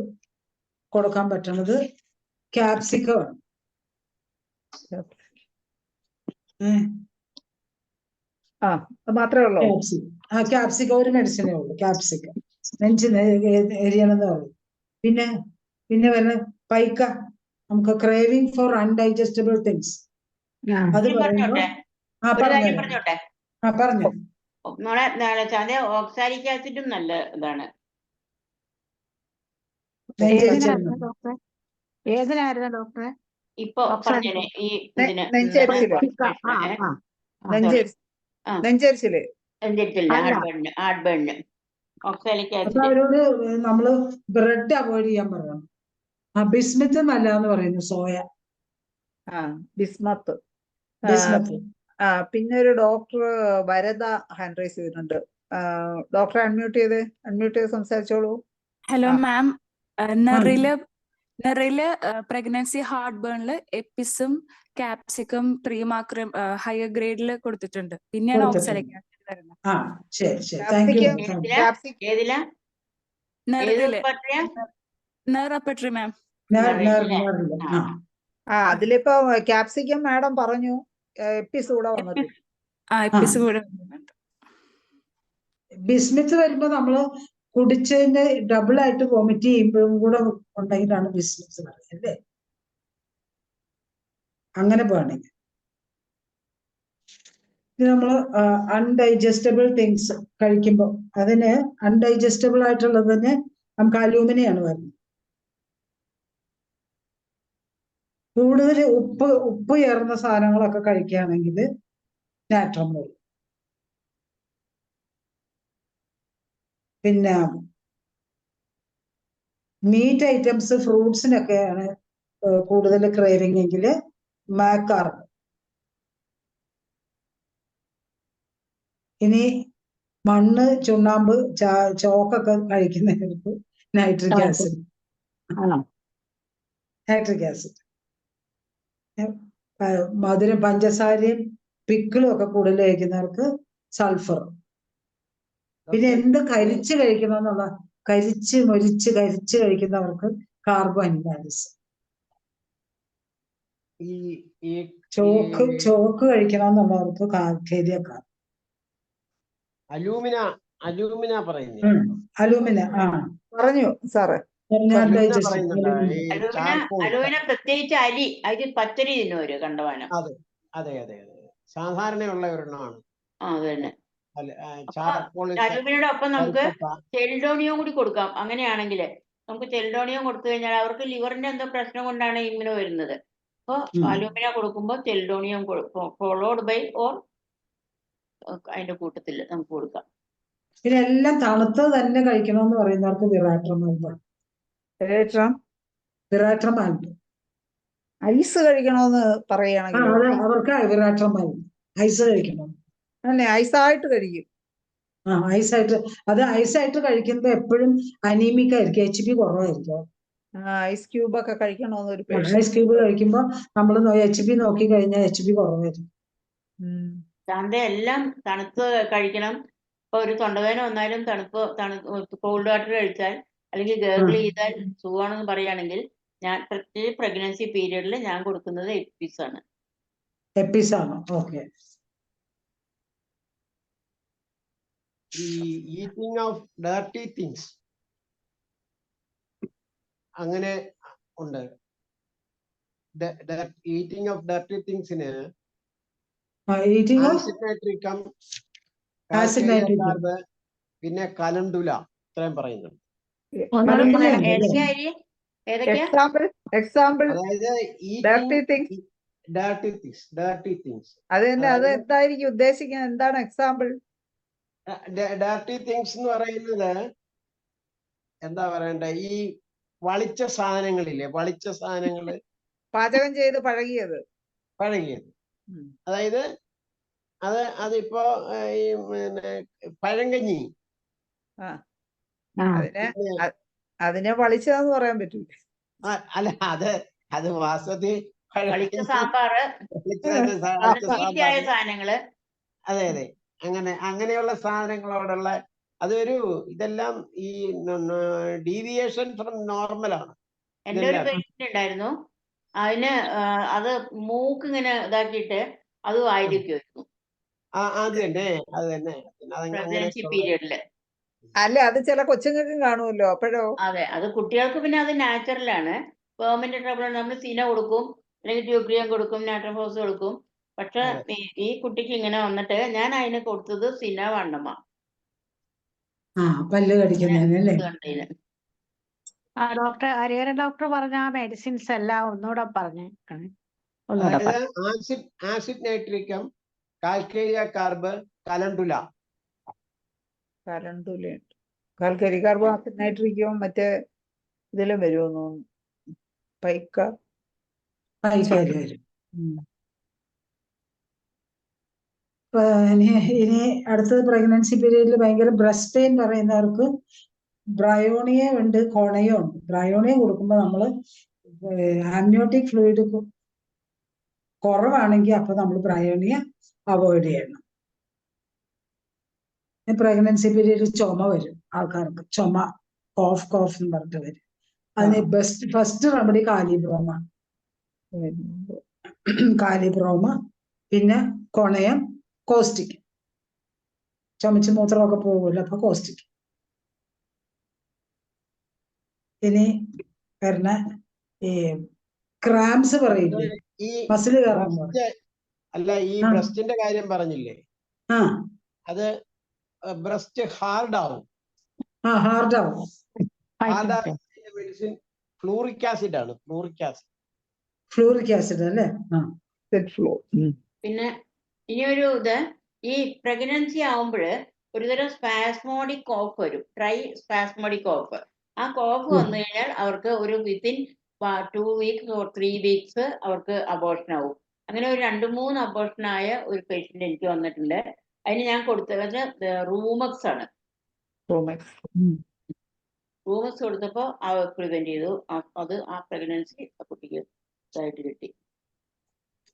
കൊടുക്കാൻ പറ്റുന്നത് ക്യാപ്സിക്കം. മാത്രമേ ഉള്ളൂ. ക്യാപ്സിക്കം ഒരു മെഡിസിനേ ഉള്ളൂ. ക്യാപ്സിക്കം നെഞ്ചിന് എരിയണമെന്ന് പറയും. പിന്നെ വരുന്ന പൈക്ക, നമുക്ക് ക്രേവിംഗ് ഫോർ അൺഡൈജസ്റ്റബിൾ തിങ്സ്. അത് പറയുമ്പോ പറഞ്ഞു ഓക്സാലിക് ആസിഡും നല്ല ഇതാണ്. ഏതിനായിരുന്നു ഡോക്ടറെ ഇപ്പൊ പറഞ്ഞേ? ഈ നെഞ്ചരിച്ചില്, ഹാർട്ട് ബേണിന് ഓക്സാലിക് അപ്പൊ ആസിഡ്. അവരോട് നമ്മള് ബ്രെഡ് അവോയ്ഡ് ചെയ്യാൻ പറയണം. ബിസ്മിത്ത് നല്ല എന്ന് പറയുന്നു, സോയ ബിസ്മത്ത്. ബിസ്മത്ത്. പിന്നെ ഒരു ഡോക്ടർ വരദ ഹാൻഡ് റൈസ് ചെയ്തിട്ടുണ്ട്. ഡോക്ടറെ അൺമ്യൂട്ട് ചെയ്ത് സംസാരിച്ചോളൂ. ഹലോ ആ. മാം, നെറില് പ്രഗ്നൻസി ഹാർട്ട് ബേണില് എപ്പിസും ക്യാപ്സിക്കം 3 മാർക്ക് ഹയർ ഗ്രേഡിൽ കൊടുത്തിട്ടുണ്ട്. പിന്നെയാണ് ഓക്സാലിക് ആസിഡ് വരുന്നത്. ആ ശരി താങ്ക് യു. ഏതിലാ നെറില് പട്ടയ നെറപ്പട്രി മാം. അതിലിപ്പോ ക്യാപ്സിക്കം മാഡം പറഞ്ഞു, എപ്പിസ് കൂടെ വന്നിട്ടുണ്ട്. എപ്പിസ് കൂടെ വരുന്നുണ്ട്. ബിസ്മിത്ത് വരുമ്പോ നമ്മള് കുടിച്ചതിന്റെ ഡബിൾ ആയിട്ട് വോമിറ്റ് ചെയ്യുമ്പോഴും കൂടെ ഉണ്ടെങ്കിലാണ് ബിസ്മിത്ത് പറയുന്നത് അല്ലേ? അങ്ങനെ പോവാണെങ്കിൽ നമ്മള് അൺഡൈജസ്റ്റബിൾ തിങ്സ് കഴിക്കുമ്പോൾ അതിന് അൺഡൈജസ്റ്റബിൾ ആയിട്ടുള്ളതിന് നമുക്ക് അലൂമിനിയാണ് വരുന്നത്. കൂടുതൽ ഉപ്പ് ചേർന്ന സാധനങ്ങളൊക്കെ കഴിക്കുകയാണെങ്കിൽ നാട്രമോൾ. പിന്നെ മീറ്റ് ഐറ്റംസ് ഫ്രൂട്ട്സിനൊക്കെയാണ് കൂടുതൽ ക്രേവിംഗ് എങ്കിൽ മാക്കാർബ്. ഇനി മണ്ണ്, ചുണ്ണാമ്പ്, ചോക്കൊക്കെ കഴിക്കുന്നവർക്ക് നൈട്രിക് ആസിഡ്. മധുരം, പഞ്ചസാരയും പിക്കിളും ഒക്കെ കൂടുതൽ കഴിക്കുന്നവർക്ക് സൾഫർ. പിന്നെ എന്ത് കരിച്ച് കഴിക്കണമെന്നുള്ള, കരിച്ച് കഴിക്കുന്നവർക്ക് കാർബോഹൈഡ്രേറ്റ്സ്. ചോക്ക് കഴിക്കണമെന്നുള്ളവർക്ക് കേരിയക്കാർ. അലൂമിന പറയുന്നേ. അലൂമിന പറഞ്ഞു സാറേ. അലൂമിന പ്രത്യേകിച്ച് അരി പച്ചരി തിന്നവര് കണ്ടവാനം. അതെ സാധാരണയുള്ള ഒരെണ്ണമാണ്. അതന്നെ. അലൂമിനയുടെ ഒപ്പം നമുക്ക് ചെൽഡോണിയം കൂടി കൊടുക്കാം. അങ്ങനെയാണെങ്കിൽ നമുക്ക് ചെൽഡോണിയം കൊടുത്തു കഴിഞ്ഞാൽ അവർക്ക് ലിവറിന്റെ എന്തോ പ്രശ്നം കൊണ്ടാണ് ഇങ്ങനെ വരുന്നത്. അപ്പൊ അലൂമിന കൊടുക്കുമ്പോൾ ചെൽഡോണിയം ഫോളോഡ് ബൈ ഓർ അതിന്റെ കൂട്ടത്തിൽ നമുക്ക് കൊടുക്കാം. ഇതിനെല്ലാം തണുത്തത് തന്നെ കഴിക്കണമെന്ന് പറയുന്നവർക്ക് വിറാട്രമാൽഡ്. ഐസ് കഴിക്കണമെന്ന് പറയുകയാണെങ്കിൽ അവർക്ക് വിറാട്രമാൽഡ് ഐസ് കഴിക്കണം. ഐസായിട്ട് കഴിക്കും. ഐസായിട്ട് കഴിക്കുമ്പോ എപ്പോഴും അനീമിക് ആയിരിക്കും, HP കുറവായിരിക്കും. ഐസ് ക്യൂബ് ഒക്കെ കഴിക്കണമെന്ന് ഐസ് ക്യൂബ് കഴിക്കുമ്പോ നമ്മൾ HP നോക്കി കഴിഞ്ഞാൽ HP കുറവായിരിക്കും. എല്ലാം തണുത്ത് കഴിക്കണം. ഇപ്പൊ ഒരു തൊണ്ടവേദന വന്നാലും കോൾഡ് വാട്ടർ കഴിച്ചാൽ അല്ലെങ്കിൽ ഗേർഗിൾ ചെയ്താൽ സുഖമാണെന്ന് പറയുകയാണെങ്കിൽ ഞാൻ പ്രത്യേകിച്ച് പ്രഗ്നൻസി പീരീഡിൽ ഞാൻ കൊടുക്കുന്നത് എപ്പിസ് ആണ്. Okay. Eating of dirty things അങ്ങനെ ഉണ്ട്. ഈറ്റിംഗ് ഓഫ് ഡർട്ടി തിങ്സിന് കാർബ്, പിന്നെ കലണ്ടുല, ഇത്രയും പറയുന്നുണ്ട്. എക്സാമ്പിൾ ഡർട്ടി തിങ്സ് അത് എന്തായിരിക്കും ഉദ്ദേശിക്കുന്നത്? എന്താണ് എക്സാമ്പിൾ? ഡർട്ടി തിങ്സ് എന്ന് പറയുന്നത് എന്താ പറയണ്ടേ, ഈ വളിച്ച സാധനങ്ങളില്ലേ, പാചകം ചെയ്ത് പഴകിയത്. അതായത് അതിപ്പോ ഈ പിന്നെ പഴങ്കഞ്ഞി, അതിനെ വളിച്ചതെന്ന് പറയാൻ പറ്റൂല. അല്ല, അത് വാസ്തവത്തിൽ സാമ്പാറ്, സാധനങ്ങള്. അതെ അങ്ങനെയുള്ള സാധനങ്ങളോടുള്ള അതൊരു ഇതെല്ലാം ഈ ഡീവിയേഷൻ ഫ്രം നോർമലാണ്. എൻ്റെ ഒരു പേഷ്യന്റ് ഉണ്ടായിരുന്നു, അതിന് അത് മൂക്ക് ഇങ്ങനെ ഇതാക്കിയിട്ട് അത് വായിരിക്കുമായിരുന്നു. അത് തന്നെ പ്രഗ്നൻസി പീരീഡില്. അല്ല, അത് ചില കൊച്ചുങ്ങൾക്കും കാണുമല്ലോ, അപ്പോഴോ? അതെ, അത് കുട്ടികൾക്ക് പിന്നെ അത് നാച്ചുറലാണ്. പെർമനന്റ് ട്രബിൾ നമ്മൾ സിന കൊടുക്കും, അല്ലെങ്കിൽ ട്യൂബ്രിയം കൊടുക്കും, നാട്രോഫോസ് കൊടുക്കും. പക്ഷെ ഈ കുട്ടിക്ക് ഇങ്ങനെ വന്നിട്ട് ഞാൻ അതിന് കൊടുത്തത് സിന വണ്ണമ്മ. പല്ല് കടിക്കുന്നതിനല്ലേ? ഡോക്ടർ ഹരിഹരൻ ഡോക്ടർ പറഞ്ഞ ആ മെഡിസിൻസ് എല്ലാം ഒന്നുകൂടെ പറഞ്ഞേക്കണേ. Acid nitricum, calcarea carb, calendula. Calcarea carbonate നൈട്രിക്കും മറ്റേ ഇതിലും വരുമെന്ന് തോന്നുന്നു. പൈക്ക പൈക്കാരി വരും. ഉം. ഇനി അടുത്തത് പ്രഗ്നൻസി പീരീഡിൽ ഭയങ്കര ബ്രസ്റ്റ് പെയിൻ പറയുന്നവർക്ക് ബ്രയോണിയ ഉണ്ട്, കോണയോ ഉണ്ട്. ബ്രയോണിയ കൊടുക്കുമ്പോൾ നമ്മൾ ആംനിയോട്ടിക് ഫ്ലൂയിഡ് കുറവാണെങ്കിൽ അപ്പൊ നമ്മൾ ബ്രയോണിയ അവോയ്ഡ് ചെയ്യണം. പ്രഗ്നൻസി പീരീഡിൽ ചുമ വരും ആൾക്കാർക്ക്, ചുമ കോഫ് എന്ന് പറഞ്ഞിട്ട് വരും. അതിന് ഫസ്റ്റ് റെമഡി കാലിബ്രോമാണ്. കാലിബ്രോമ, പിന്നെ കൊണയം, കോസ്റ്റിക്. ചുമച്ച് മൂത്രമൊക്കെ പോകുമല്ലോ, അപ്പൊ കോസ്റ്റിക്. ഇനി വരുന്ന ഈ ക്രാംസ് പറയില്ലേ, ഈ മസിൽ കയറാൻ ബ്രസ്റ്റ് അല്ല, ഈ ആ. ബ്രസ്റ്റിന്റെ കാര്യം പറഞ്ഞില്ലേ, ആ അത് ബ്രസ്റ്റ് ഹാർഡ് ആവും. ഹാർഡ് ആവും. ഹാർഡ് മെഡിസിൻ ഫ്ലൂറിക് ആസിഡ് ആണ്. ഫ്ലൂറിക് ആസിഡ് അല്ലേ? പിന്നെ ഇനിയൊരു ഇത്, ഈ പ്രഗ്നൻസി ആവുമ്പോൾ ഒരുതരം സ്പാസ്മോഡിക് കോഫ് വരും, ട്രൈ സ്പാസ്മോഡിക് കോഫ്. ആ കോഫ് വന്നു കഴിഞ്ഞാൽ അവർക്ക് ഒരു വിത്തിൻ 2 weeks or 3 weeks അവർക്ക് അബോർഷൻ ആവും. അങ്ങനെ ഒരു 2-3 അബോർഷനായ ഒരു പേഷ്യന്റ് എനിക്ക് വന്നിട്ടുണ്ട്. അതിന് ഞാൻ കൊടുത്തത് റൂമക്സ് ആണ്. റൂമക്സ് കൊടുത്തപ്പോൾ പ്രിവെന്റ് ചെയ്തു. അത് ആ പ്രഗ്നൻസി കുട്ടിക്ക് ഇതായിട്ട് കിട്ടി.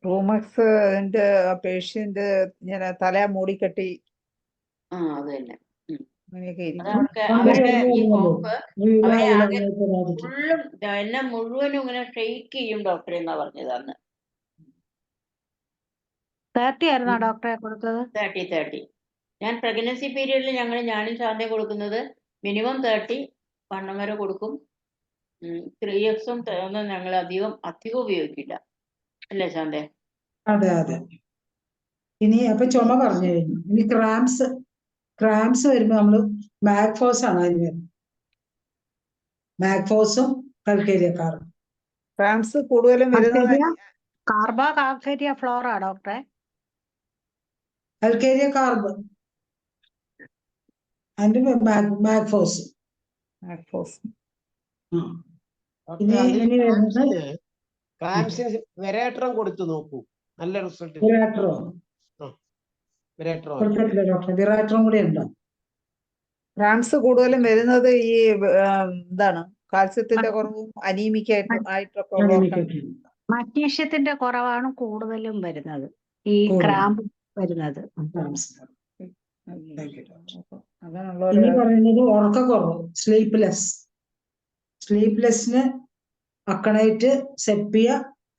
റൂമക്സ് പേഷ്യന്റ് ഇങ്ങനെ തല മൂടിക്കെട്ടി അത് തന്നെ. അങ്ങനെയൊക്കെ അത് ഇരിക്കും. അവരുടെ ഈ കോഫ് അവരെ ആകെ ഫുള്ളും എന്നെ മുഴുവനും ഇങ്ങനെ ഷെയ്ക്ക് ചെയ്യും ഡോക്ടറെ എന്നാ പറഞ്ഞത് അന്ന്. 30 ആയിരുന്നോ ഡോക്ടറെ കൊടുത്തത്? 30. ഞാൻ പ്രഗ്നൻസി പീരീഡിൽ ഞാനും ശാന്തയും കൊടുക്കുന്നത് മിനിമം 30 വണ്ണം വരെ കൊടുക്കും. 3x ഒന്നും ഞങ്ങൾ അധികം ഉപയോഗിക്കില്ല, അല്ലേ ശാന്തേ? അതെ. ഇനി അപ്പൊ ചുമ പറഞ്ഞു കഴിഞ്ഞു. ഇനി ക്രാംസ് വരുമ്പോ നമ്മള് മാഗ്ഫോസ് ആണ് അതിന് വരുന്നത്. മാഗ്ഫോസും കൽക്കേരിയക്കാറും. ക്രാംസ് കൂടുതലും വരുന്നത് കാർബോ കാൽക്കേരിയ ഫ്ലോറ ഡോക്ടറെ? കൽക്കേരിയ കാർബ് അതിന്റെ മാഗ്ഫോസ്. ഇനി വരുന്നത് ക്രാംസിന് വെരാട്രം കൊടുത്തു നോക്കൂ, നല്ല റിസൾട്ട്. വിറാട്രം കൂടെ ഉണ്ടോ? ക്രാംസ് കൂടുതലും വരുന്നത് ഈ എന്താണ്, കാൽസ്യത്തിന്റെ കുറവും അനീമിക് ആയിട്ടൊക്കെ ഉള്ളവർക്ക്. മഗ്നീഷ്യത്തിന്റെ കുറവാണ് കൂടുതലും വരുന്നത്, ഈ ക്രാമ്പ് വരുന്നത്. ഇനി പറയുന്നത് ഉറക്കക്കുറവ്, സ്ലീപ്ലെസ്സിന് അക്കണൈറ്റ്, സെപ്പിയ,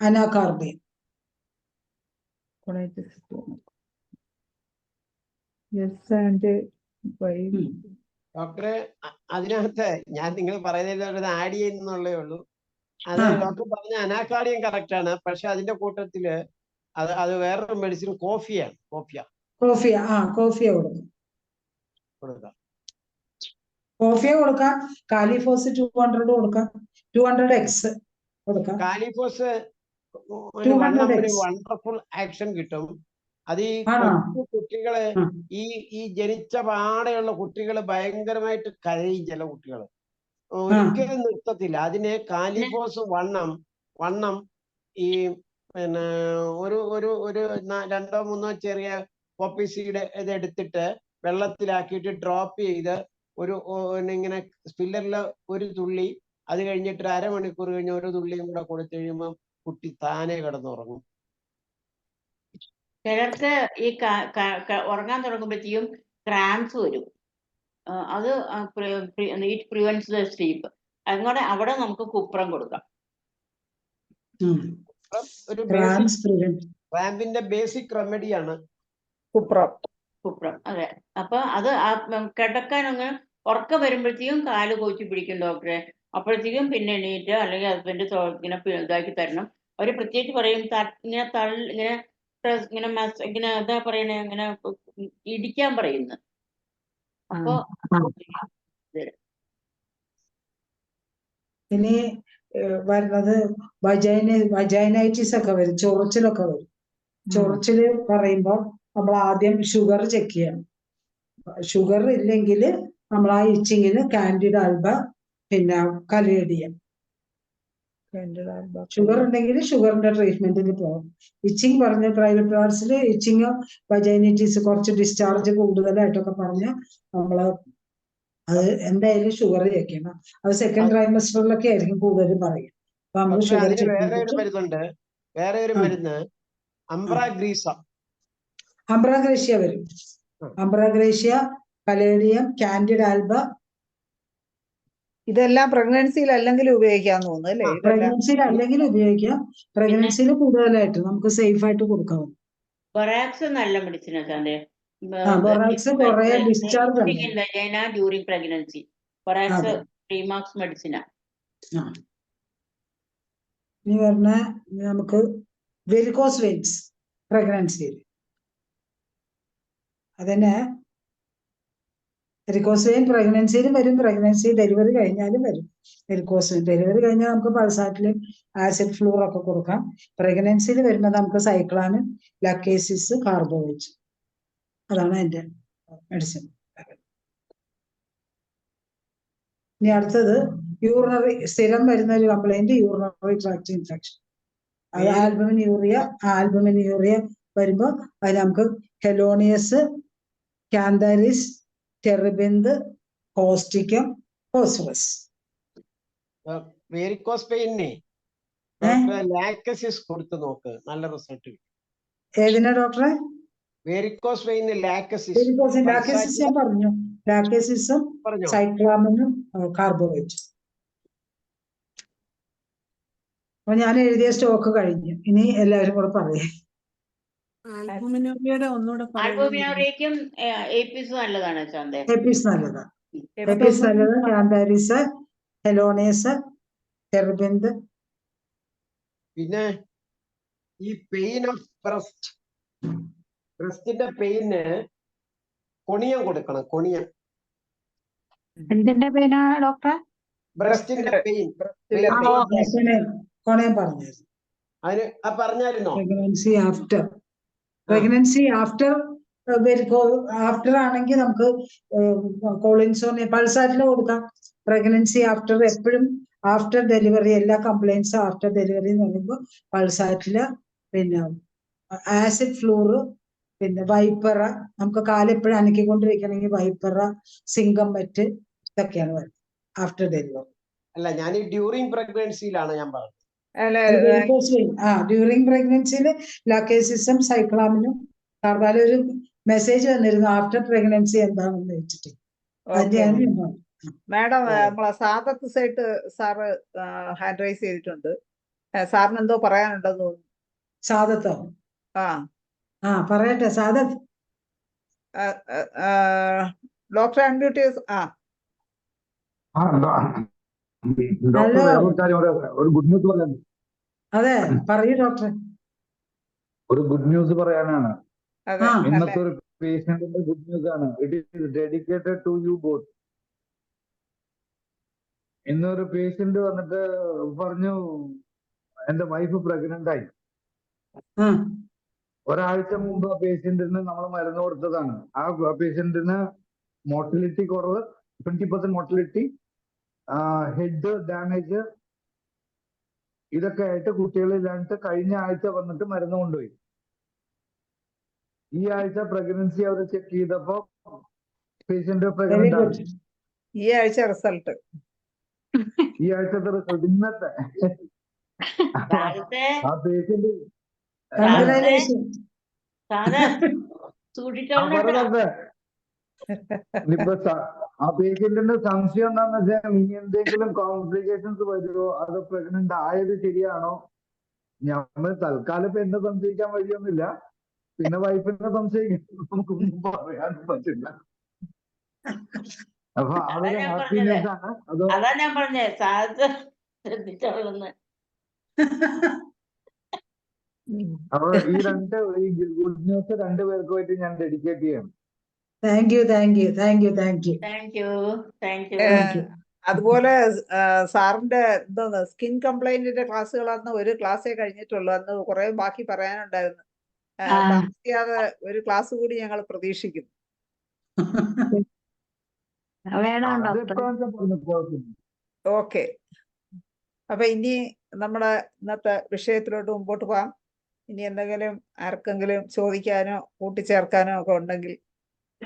അനാകാർഡിയ. ഡോക്ടറെ അതിനകത്ത് ഞാൻ നിങ്ങൾ പറയുന്നതിൽ ആഡ് ചെയ്യുന്നുള്ളേ ഉള്ളൂ. അത് ഡോക്ടർ പറഞ്ഞ അനാകാർഡിയം കറക്റ്റ് ആണ്. പക്ഷെ അതിന്റെ കൂട്ടത്തില് അത് വേറൊരു മെഡിസിൻ കോഫിയ കൊടുക്കാം. കാലിഫോസ് 200 കൊടുക്കാം. 200x കൊടുക്കാം. കാലിഫോസ് വണ്ടർഫുൾ ആക്ഷൻ കിട്ടും. അത് ഈ കുട്ടികള് ഈ ജനിച്ച പാടെയുള്ള കുട്ടികള് ഭയങ്കരമായിട്ട് കരയും. ചില കുട്ടികള് ഒരിക്കലും നിർത്തത്തില്ല. അതിനെ കാലിഫോസ് വണ്ണം ഈ പിന്നെ ഒരു 2-3 ചെറിയ പോപ്പി സീഡ് ഇത് എടുത്തിട്ട് വെള്ളത്തിലാക്കിയിട്ട് ഡ്രോപ്പ് ചെയ്ത് ഇങ്ങനെ സ്പില്ലറിൽ ഒരു തുള്ളി, അത് കഴിഞ്ഞിട്ട് 1/2 മണിക്കൂർ കഴിഞ്ഞ് ഒരു തുള്ളിയും കൂടെ കൊടുത്തു കഴിയുമ്പോൾ കുട്ടി താനെ കിടന്നുറങ്ങും. ചിലർക്ക് ഈ ഉറങ്ങാൻ തുടങ്ങുമ്പോഴത്തേക്കും ക്രാംസ് വരും. അത് ഇറ്റ് പ്രിവെന്റ്സ് ദ സ്ലീപ്പ്. അങ്ങനെ അവിടെ നമുക്ക് കുപ്രം കൊടുക്കാം. ഒരു ക്രാമ്പിന്റെ ബേസിക് റെമഡിയാണ് കുപ്രം. അതെ. അപ്പൊ അത് കിടക്കാനൊന്ന് ഉറക്കം വരുമ്പോഴത്തേക്കും കാല് കോച്ചി പിടിക്കും ഡോക്ടറെ. അപ്പോഴത്തേക്കും പിന്നെ എണീറ്റ് അല്ലെങ്കിൽ ഹസ്ബൻഡ് ഇങ്ങനെ ഇതാക്കി തരണം. അവര് പ്രത്യേകിച്ച് പറയും ഇങ്ങനെ എന്താ പറയണേ, ഇങ്ങനെ ഇടിക്കാൻ പറയുന്നു. അപ്പൊ ഇനി വരുന്നത് വജൈനൈറ്റിസ് ഒക്കെ വരും, ചൊറിച്ചിലൊക്കെ വരും. ചൊറിച്ചില് പറയുമ്പോൾ നമ്മൾ ആദ്യം ഷുഗർ ചെക്ക് ചെയ്യണം. ഷുഗർ ഇല്ലെങ്കിൽ നമ്മൾ ആ ഇച്ചിങ്ങിന് കാൻഡിഡ് ആൽബ, പിന്നെ കലേഡിയം. ഷുഗർ ഉണ്ടെങ്കിൽ ഷുഗറിന്റെ ട്രീറ്റ്മെന്റിൽ പോകും. ഇച്ചിങ് പറഞ്ഞ പ്രൈവറ്റ് വാർഡ്സിൽ ഇച്ചിങ് വജൈനിറ്റീസ് കുറച്ച് ഡിസ്ചാർജ് കൂടുതലായിട്ടൊക്കെ പറഞ്ഞ് നമ്മള് അത് എന്തായാലും ഷുഗർ ചെക്ക് ചെയ്യണം. അത് സെക്കൻഡ് ട്രൈമസ്റ്ററിലൊക്കെ ആയിരിക്കും കൂടുതലും പറയും. അപ്പൊ നമ്മൾ പക്ഷെ ഷുഗർ അതിന് ചെക്ക് വേറെ ഒരു ചെയ്തിട്ട് മരുന്നുണ്ട്, വേറെ ഒരു മരുന്ന് അംബ്രാഗ്രീസ. അംബ്രാഗ്രേഷ്യ വരും. അംബ്രാഗ്രേഷ്യ, കലേഡിയം, കാൻഡിഡ് ആൽബ. ഇതെല്ലാം പ്രഗ്നൻസിയിൽ അല്ലെങ്കിൽ ഉപയോഗിക്കാന്ന് തോന്നുന്നു അല്ലേ? ഇതെല്ലാം പ്രഗ്നൻസിയിൽ അല്ലെങ്കിൽ ഉപയോഗിക്കാം. പ്രഗ്നൻസിയിൽ കൂടുതലായിട്ട് നമുക്ക് സേഫ് ആയിട്ട് കൊടുക്കാം. ബൊറാക്സ് നല്ല മെഡിസിനാ സാറേ. ബൊറാക്സ് കുറെ ഡിസ്ചാർജ് ആണ്. ഡ്യൂറിങ് പ്രഗ്നൻസി ബൊറാക്സ് അതെ. പ്രീമാക്സ് മെഡിസിനാ. ഇനി പറഞ്ഞ നമുക്ക് വെരിക്കോസ് വെയിൻസ് പ്രഗ്നൻസിയിൽ അതന്നെ. വെരിക്കോസ് വെയിൻ പ്രഗ്നൻസിയിലും വരും, പ്രഗ്നൻസി ഡെലിവറി കഴിഞ്ഞാലും വരും. വെരിക്കോസ് വെയിൻ ഡെലിവറി കഴിഞ്ഞാൽ നമുക്ക് പൾസാറ്റിലും ആസിഡ് ഫ്ലൂർ ഒക്കെ കൊടുക്കാം. പ്രഗ്നൻസിയിൽ വരുമ്പോൾ നമുക്ക് സൈക്ലാമിൻ, ലക്കേസിസ്, കാർബോവേറ്റ്. അതാണ് എൻ്റെ മെഡിസിൻ. ഇനി അടുത്തത് യൂറിനറി, സ്ഥിരം വരുന്ന ഒരു കംപ്ലൈന്റ് യൂറിനറി ട്രാക്ട് ഇൻഫെക്ഷൻ. അത് ആൽബുമിൻ യൂറിയ വരുമ്പോൾ അത് നമുക്ക് helonias, cantharis, ടെറിബിന്ത്, കോസ്റ്റിക്കം, phosphorus. Varicose പെയിനെ Lachesis കൊടുത്തു നോക്ക്, നല്ല റിസൾട്ട്. ഏതിനാ ഡോക്ടറെ? Varicose Wayne Lachesis. ലാക്കേസിസ് ഞാൻ പറഞ്ഞു. ലാക്കേസിസും സൈക്ലാമിനും കാർബോവേറ്റ്. അപ്പൊ ഞാൻ എഴുതിയ സ്റ്റോക്ക് കഴിഞ്ഞു. ഇനി എല്ലാവരും കൂടെ പറയാം. ആൽബുമിനോറിയക്കും ഏപ്പീസും നല്ലതാണ് ചാന്തേ. എപ്പിസ് നല്ലതാണ്. എപ്പിസ് നല്ലത്. കാന്താരിസ്, ഹെലോണേസ്, ടെറിബിന്ത്. പിന്നെ ഈ പെയിൻ ഓഫ് ബ്രസ്റ്റിന്റെ പെയിന് കൊണിയം കൊടുക്കണം. കൊണിയം. എന്തിന്റെ പേനാ ഡോക്ടറെ? ബ്രസ്റ്റിന്റെ പെയിൻ. കൊണയം പറഞ്ഞു. അതിന് പറഞ്ഞായിരുന്നോ? പ്രഗ്നൻസി ആഫ്റ്റർ ആഫ്റ്റർ ആണെങ്കിൽ നമുക്ക് കോളിൻസോണിയ പൾസാറ്റിൽ കൊടുക്കാം. പ്രഗ്നൻസി ആഫ്റ്റർ എപ്പോഴും ആഫ്റ്റർ ഡെലിവറി, എല്ലാ കംപ്ലൈൻസും ആഫ്റ്റർ ഡെലിവറി എന്ന് പറയുമ്പോൾ പൾസാറ്റില് പിന്നെ ആസിഡ് ഫ്ലൂർ, പിന്നെ വൈപ്പറ, നമുക്ക് കാലെപ്പോഴും അനക്കിക്കൊണ്ടിരിക്കണമെങ്കിൽ വൈപ്പറ, സിങ്കമ്മറ്റ്, ഇതൊക്കെയാണ് വരുന്നത് ആഫ്റ്റർ ഡെലിവറി. അല്ല, ഞാൻ ഈ ഡ്യൂറിങ് പ്രഗ്നൻസിയിലാണ് ഞാൻ പറഞ്ഞത്. ഡ്യൂറിങ് പ്രഗ്നൻസിയിൽ ലാക്കേസിസും സൈക്ലാമിനും കാർബാലും ഒരു മെസ്സേജ് വന്നിരുന്നു ആഫ്റ്റർ പ്രഗ്നൻസി എന്താണെന്ന് വെച്ചിട്ട്. മാഡം, നമ്മളെ Sadath Sait sir hand raise ചെയ്തിട്ടുണ്ട്. സാറിന് എന്തോ പറയാനുണ്ടെന്ന് തോന്നുന്നു. സാദത്തോ? പറയട്ടെ സാദത്ത്. ഡോക്ടറെ അൺമ്യൂട്ട് ചെയ്ത്. ഒരു ഗുഡ് ന്യൂസ് പറയാൻ. അതെ, പറയൂ ഡോക്ടറെ. ഒരു ഗുഡ് ന്യൂസ് പറയാനാണ്. ഇന്നത്തെ ഒരു പേഷ്യന്റിന്റെ ഗുഡ് ന്യൂസ് ആണ്. It is dedicated to you both. ഇന്നൊരു പേഷ്യന്റ് വന്നിട്ട് പറഞ്ഞു, എന്റെ വൈഫ് പ്രഗ്നന്റ് ആയി. ഒരാഴ്ച മുമ്പ് ആ പേഷ്യന്റിന് നമ്മൾ മരുന്ന് കൊടുത്തതാണ്. ആ പേഷ്യന്റിന് മോർട്ടിലിറ്റി കുറവ്, 20% മോർട്ടിലിറ്റി, ഹെഡ് ഡാമേജ്, ഇതൊക്കെ ആയിട്ട് കുട്ടികളില്ലാണ്ട് കഴിഞ്ഞ ആഴ്ച വന്നിട്ട് മരുന്ന് കൊണ്ടുപോയി. ഈ ആഴ്ച പ്രഗ്നൻസി അവർ ചെക്ക് ചെയ്തപ്പോ പേഷ്യന്റ് പ്രഗ്നന്റ് ആണ്. ഈ ആഴ്ച റിസൾട്ട്, ഈ ആഴ്ചത്തെ റിസൾട്ട് ഇന്നത്തെ. ആ പേഷ്യന്റ് ഇപ്പൊ ആ പേഷ്യന്റിന്റെ സംശയം എന്താണെന്ന് വെച്ചാൽ, ഇനി എന്തെങ്കിലും കോംപ്ലിക്കേഷൻസ് വരുമോ, അത് പ്രഗ്നന്റ് ആയത് ശരിയാണോ? നമ്മൾ തൽക്കാലം ഇപ്പൊ എന്നെ സംശയിക്കാൻ വഴിയൊന്നുമില്ല. പിന്നെ വൈഫിനെ സംശയിക്കാൻ നമുക്കൊന്നും പറയാൻ പറ്റില്ല. അപ്പൊ അതൊരു ഹാപ്പി ന്യൂസ് ആണ്. അതാ ഞാൻ പറഞ്ഞേ ശ്രദ്ധിച്ചോളന്ന്. അപ്പൊ ഈ ഗുഡ് ന്യൂസ് രണ്ടുപേർക്കുമായിട്ട് ഞാൻ ഡെഡിക്കേറ്റ് ചെയ്യണം. Thank you. അതുപോലെ സാറിന്റെ എന്തോന്ന് സ്കിൻ കംപ്ലൈന്റിന്റെ ക്ലാസ്സുകളാന്ന് ഒരു ക്ലാസ്സേ കഴിഞ്ഞിട്ടുള്ളൂ. അന്ന് കുറെ ബാക്കി പറയാനുണ്ടായിരുന്നു. താമസിയാതെ ഒരു ക്ലാസ് കൂടി ഞങ്ങൾ പ്രതീക്ഷിക്കുന്നു. വേണം ഡോക്ടർ. അതെപ്പോഴത്തെ പറഞ്ഞു കുഴപ്പമില്ല. ഓക്കെ. അപ്പൊ ഇനി നമ്മുടെ ഇന്നത്തെ വിഷയത്തിലോട്ട് മുമ്പോട്ട് പോകാം. ഇനി എന്തെങ്കിലും ആർക്കെങ്കിലും ചോദിക്കാനോ കൂട്ടിച്ചേർക്കാനോ ഒക്കെ ഉണ്ടെങ്കിൽ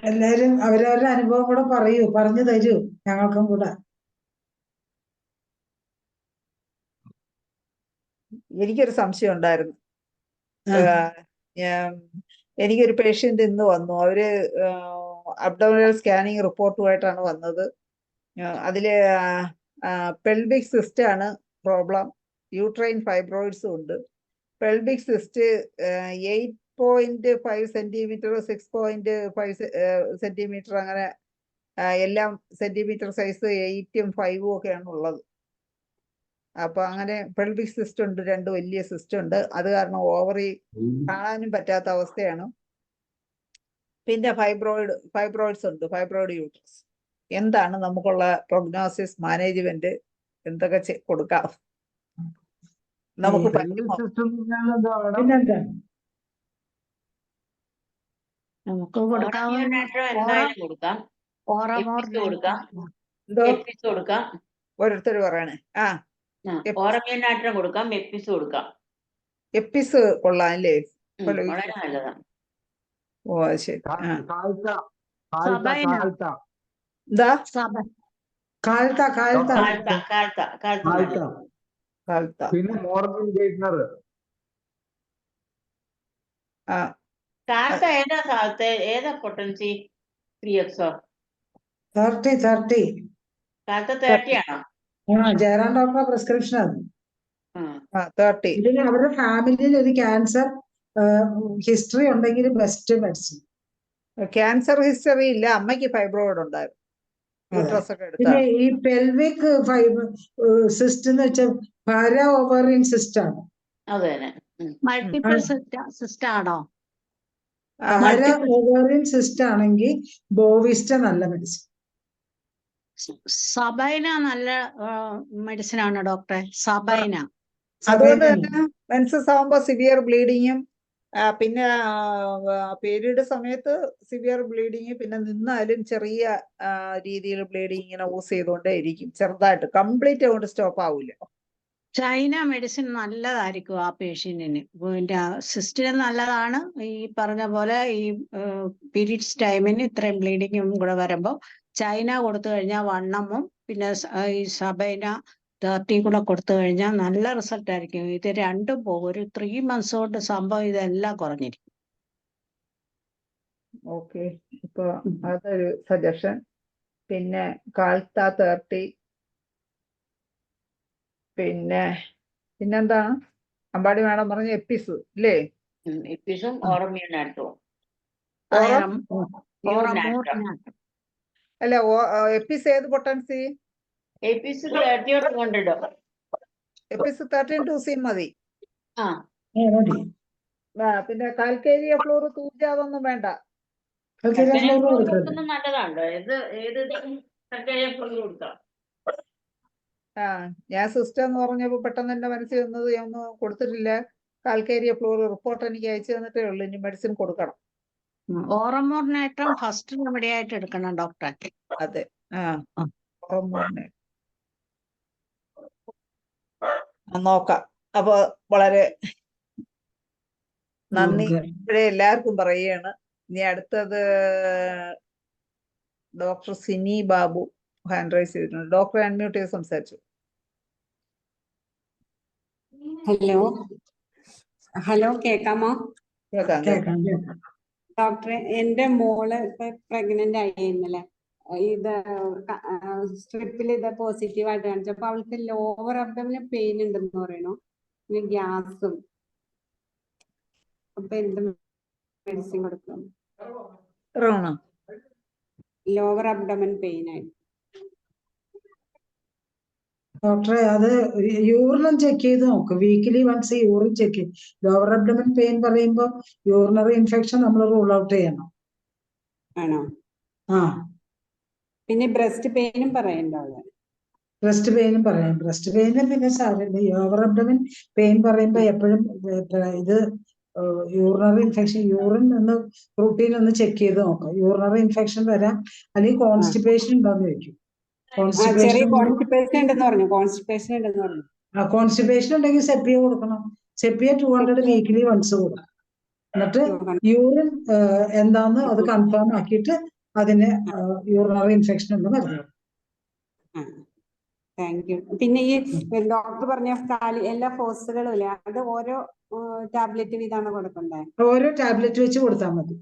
എല്ലാരും അവരവരുടെ അനുഭവം കൂടെ പറഞ്ഞു തരൂ ഞങ്ങൾക്കും കൂടെ. എനിക്കൊരു സംശയം ഉണ്ടായിരുന്നു. എനിക്കൊരു പേഷ്യന്റ് ഇന്ന് വന്നു. അവര് അബ്ഡോമിനൽ സ്കാനിങ് റിപ്പോർട്ടുമായിട്ടാണ് വന്നത്. അതില് പെൽവിക് സിസ്റ്റ് ആണ് പ്രോബ്ലം. യൂട്രൈൻ ഫൈബ്രോയിഡ്സും ഉണ്ട്. പെൽവിക് സിസ്റ്റ് 8.5 സെന്റിമീറ്റർ 6.5 സെന്റിമീറ്റർ അങ്ങനെ എല്ലാം സെന്റിമീറ്റർ സൈസ് 8ഉം 5ഉം ഒക്കെയാണ് ഉള്ളത്. അപ്പൊ അങ്ങനെ പെൽവിക് സിസ്റ്റ് ഉണ്ട്, 2 വലിയ സിസ്റ്റ് ഉണ്ട്. അത് കാരണം ഓവറി കാണാനും പറ്റാത്ത അവസ്ഥയാണ്. പിന്നെ ഫൈബ്രോയിഡ്സ് ഉണ്ട്, ഫൈബ്രോയിഡ് യൂട്രസ്. എന്താണ് നമുക്കുള്ള പ്രൊഗ്നോസിസ് മാനേജ്മെന്റ്? എന്തൊക്കെ കൊടുക്കാം നമുക്ക് പറ്റുമോ? പിന്നെന്താ നമുക്ക് കൊടുക്കാവുന്ന ഓറമിയോനാട്രം എന്തായാലും കൊടുക്കാം, എപ്പിസ് കൊടുക്കാം, എന്തോ എപ്പിസ് കൊടുക്കാം. ഓരോരുത്തർ പറയണേ. ഓറമിയോനാട്രം കൊടുക്കാം, എപ്പിസ് കൊടുക്കാം. എപ്പിസ് കൊള്ളാം അല്ലേ? വളരെ നല്ലതാണ്. ഓ ശരി. എന്താ കാൽത്ത പിന്നെ മോർഗൻ ഗേറ്റ്നർ. കാലത്ത് ഏതാ പൊട്ടൻസി 3x? 30 കാലത്ത് 30 ആണോ? ജയറാം ഡോക്ടറെ പ്രിസ്ക്രിപ്ഷൻ ആണ്. 30. ഇതിന് അവരുടെ ഫാമിലിയിൽ ഒരു ക്യാൻസർ ഹിസ്റ്ററി ഉണ്ടെങ്കിൽ ബെസ്റ്റ് മെഡിസിൻ. ക്യാൻസർ ഹിസ്റ്ററി ഇല്ല, അമ്മയ്ക്ക് ഫൈബ്രോയിഡ് ഉണ്ടായിരുന്നു. പിന്നെ ഈ പെൽവിക് സിസ്റ്റ് എന്ന് വെച്ചാൽ പാരാ ഓവറിയൻ സിസ്റ്റ് ആണ്. മൾട്ടിപ്പിൾ സിസ്റ്റ് ആണോ? പാരാ ഓവറിയൻ സിസ്റ്റ് ആണെങ്കിൽ ബോവിസ്റ്റ നല്ല മെഡിസിൻ. സബൈന നല്ല മെഡിസിൻ ആണ് ഡോക്ടറെ. സബൈന. അതുകൊണ്ട് തന്നെ മെൻസസ് ആവുമ്പോ സിവിയർ ബ്ലീഡിങ്ങും പിന്നെ പീരീഡ് സമയത്ത് സിവിയർ ബ്ലീഡിങ്, പിന്നെ നിന്നാലും ചെറിയ രീതിയിൽ ബ്ലീഡിങ് ഇങ്ങനെ യൂസ് ചെയ്തുകൊണ്ടേ ഇരിക്കും, ചെറുതായിട്ട്. കംപ്ലീറ്റ് കൊണ്ട് സ്റ്റോപ്പ് ആവൂല. ചൈന മെഡിസിൻ നല്ലതായിരിക്കും ആ പേഷ്യന്റിന്. പിന്നെ സിസ്റ്റിന് നല്ലതാണ്. ഈ പറഞ്ഞ പോലെ ഈ പീരീഡ്സ് ടൈമിന് ഇത്രയും ബ്ലീഡിങ്ങും കൂടെ വരുമ്പോൾ ചൈന കൊടുത്തു കഴിഞ്ഞാൽ വണ്ണമും പിന്നെ ഈ സബൈന 30 കൂടെ കൊടുത്തു കഴിഞ്ഞാൽ നല്ല റിസൾട്ട് ആയിരിക്കും. ഇത് രണ്ടും പോകും. ഒരു 3 months കൊണ്ട് സംഭവം ഇതെല്ലാം കുറഞ്ഞിരിക്കും. ഓക്കെ, ഇപ്പൊ അതൊരു സജഷൻ. പിന്നെ കാൽത്ത 30. പിന്നെന്താണ് അമ്പാടി മാഡം പറഞ്ഞ എപ്പിസ് ഇല്ലേ? എപ്പിസും ഓറമിയോനാട്രവും. അല്ല, എപ്പിസ് ഏത് പൊട്ടൻസി? എപ്പിസ് 30 എപ്പിസ് 13-C മതി. മതി. പിന്നെ കാൽക്കേരിയ ഫ്ലോർ തൂജാതൊന്നും വേണ്ട. നല്ലതാണോ? ഏത് കൊടുക്കാം. ഞാൻ സിസ്റ്റം എന്ന് പറഞ്ഞപ്പോ പെട്ടെന്ന് എന്റെ മനസ്സിൽ വന്നത് ഞാൻ ഒന്നും കൊടുത്തിട്ടില്ല. കാൽക്കേരിയ ഫ്ലോർ റിപ്പോർട്ട് എനിക്ക് അയച്ചു തന്നിട്ടേ ഉള്ളൂ. ഇനി മെഡിസിൻ കൊടുക്കണം. ഓറമോർനേറ്റം ഫസ്റ്റ് റെമഡി ആയിട്ട് എടുക്കണം ഡോക്ടറെ. അതെ. ഓറമോർനേറ്റം നോക്കാം. അപ്പൊ വളരെ നന്ദി. ഇപ്പോഴേ എല്ലാവർക്കും പറയുകയാണ്. ഇനി അടുത്തത് doctor Sini Babu hand raise ചെയ്തിട്ടുണ്ട്. ഡോക്ടറെ അൺമ്യൂട്ട് ചെയ്ത് സംസാരിച്ചു. ഹലോ കേക്കാമോ? കേൾക്കാം. ഡോക്ടറെ, എന്റെ മോള് ഇപ്പൊ പ്രഗ്നന്റ് ആയി ഇന്നലെ. ഇത് സ്ട്രിപ്പിൽ ഇത് പോസിറ്റീവ് ആയിട്ട് കാണിച്ചപ്പോ അവൾക്ക് ലോവർ അബ്ഡോമിനൽ പെയിൻ ഉണ്ടെന്ന് പറയണു, പിന്നെ ഗ്യാസും. അപ്പൊ എന്ത് മെഡിസിൻ കൊടുക്കണം? ലോവർ അബ്ഡോമൻ പെയിൻ ആയി. ഡോക്ടറെ, അത് യൂറിനും ചെക്ക് ചെയ്ത് നോക്കും. വീക്കിലി വൺസ് യൂറിൻ ചെക്ക് ചെയ്യും. ലോവർ അബ്ഡോമൻ പെയിൻ പറയുമ്പോൾ യൂറിനറി ഇൻഫെക്ഷൻ നമ്മൾ റൂൾ ഔട്ട് ചെയ്യണം. ആണോ? പിന്നെ ബ്രസ്റ്റ് പെയിനും പറയണ്ടാവുക. ബ്രസ്റ്റ് പെയിനും പറയാം. ബ്രസ്റ്റ് പെയിന് പിന്നെ സാരമില്ല. ലോവർ അബ്ഡോമൻ പെയിൻ പറയുമ്പോ എപ്പോഴും ഇത് യൂറിനറി ഇൻഫെക്ഷൻ, യൂറിൻ ഒന്ന് റൂട്ടീൻ ഒന്ന് ചെക്ക് ചെയ്ത് നോക്കാം. യൂറിനറി ഇൻഫെക്ഷൻ വരാം, അല്ലെങ്കിൽ കോൺസ്റ്റിപ്പേഷൻ ഉണ്ടോന്ന് ചോദിക്കും. ചെറിയ കോൺസ്റ്റിപ്പേഷൻ കോൺസ്റ്റിപ്പേഷൻ ഉണ്ടെന്ന് പറഞ്ഞു. കോൺസ്റ്റിപ്പേഷൻ ഉണ്ടെന്ന് പറഞ്ഞു. കോൺസ്റ്റിപ്പേഷൻ ഉണ്ടെങ്കിൽ സെപ്പിയ കൊടുക്കണം. സെപ്പിയ 200 വീക്കിലി വൺസ് കൊടുക്കും. എന്നിട്ട് യൂറിൻ എന്താന്ന് അത് കൺഫേം ആക്കിയിട്ട് അതിന് യൂറിനറി ഇൻഫെക്ഷൻ എന്ന് മരുന്ന്. Thank you. പിന്നെ ഈ ഡോക്ടർ പറഞ്ഞ എല്ലാ ഫോഴ്സുകളും ഇല്ലേ, അത് ഓരോ ടാബ്ലറ്റ് വീതമാണ് കൊടുക്കണ്ടേ? ഓരോ ടാബ്ലറ്റ് വെച്ച് കൊടുത്താൽ മതി.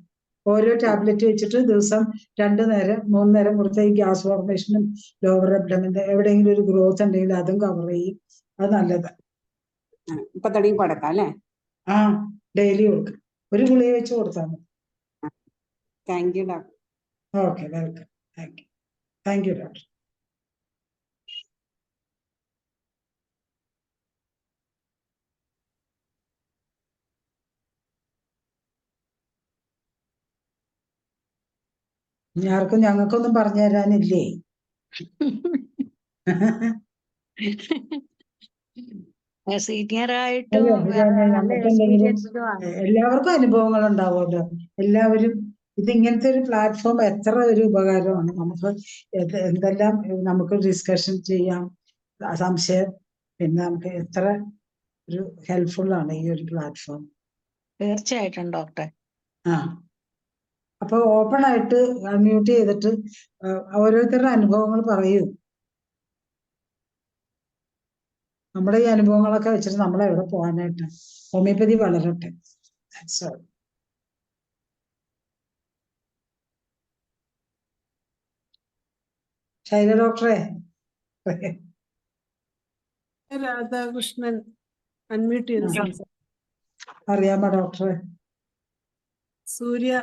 ഓരോ ടാബ്ലറ്റ് വെച്ചിട്ട് ദിവസം 2 നേരം 3 നേരം കൊടുത്ത ഈ ഗ്യാസ് ഫോർമേഷനും ലോവർ അബ്ഡമിന്റെ എവിടെയെങ്കിലും ഒരു ഗ്രോത്ത് ഉണ്ടെങ്കിൽ അതും കവർ ചെയ്യും. അത് നല്ലതാണ്. ഇപ്പൊ തുടങ്ങി കൊടുക്കാം അല്ലേ? ഡെയിലി കൊടുക്കാം. ഒരു ഗുളിക വെച്ച് കൊടുത്താൽ മതി. Thank you doctor. Okay, welcome. Thank you doctor. ആർക്കും ഞങ്ങൾക്കൊന്നും പറഞ്ഞു തരാനില്ലേ? സീനിയർ ആയിട്ടും എല്ലാവർക്കും അനുഭവങ്ങൾ ഉണ്ടാവുമല്ലോ. എല്ലാവരും ഇതിങ്ങനത്തെ ഒരു പ്ലാറ്റ്ഫോം എത്ര ഒരു ഉപകാരമാണ് നമുക്ക്. എന്തെല്ലാം നമുക്ക് ഡിസ്കഷൻ ചെയ്യാം, സംശയം, പിന്നെ നമുക്ക് എത്ര ഒരു ഹെൽപ്ഫുൾ ആണ് ഈ ഒരു പ്ലാറ്റ്ഫോം. തീർച്ചയായിട്ടും ഡോക്ടർ. അപ്പൊ ഓപ്പൺ ആയിട്ട് അൺമ്യൂട്ട് ചെയ്തിട്ട് ഓരോരുത്തരുടെ അനുഭവങ്ങൾ പറയൂ. നമ്മുടെ ഈ അനുഭവങ്ങളൊക്കെ വെച്ചിട്ട് നമ്മൾ എവിടെ പോകാനായിട്ട്? ഹോമിയോപ്പതി വളരട്ടെ. ശൈല ഡോക്ടറെ. രാധാകൃഷ്ണൻ അൺമ്യൂട്ട് ചെയ്ത് അറിയാമോ ഡോക്ടറെ? സൂര്യ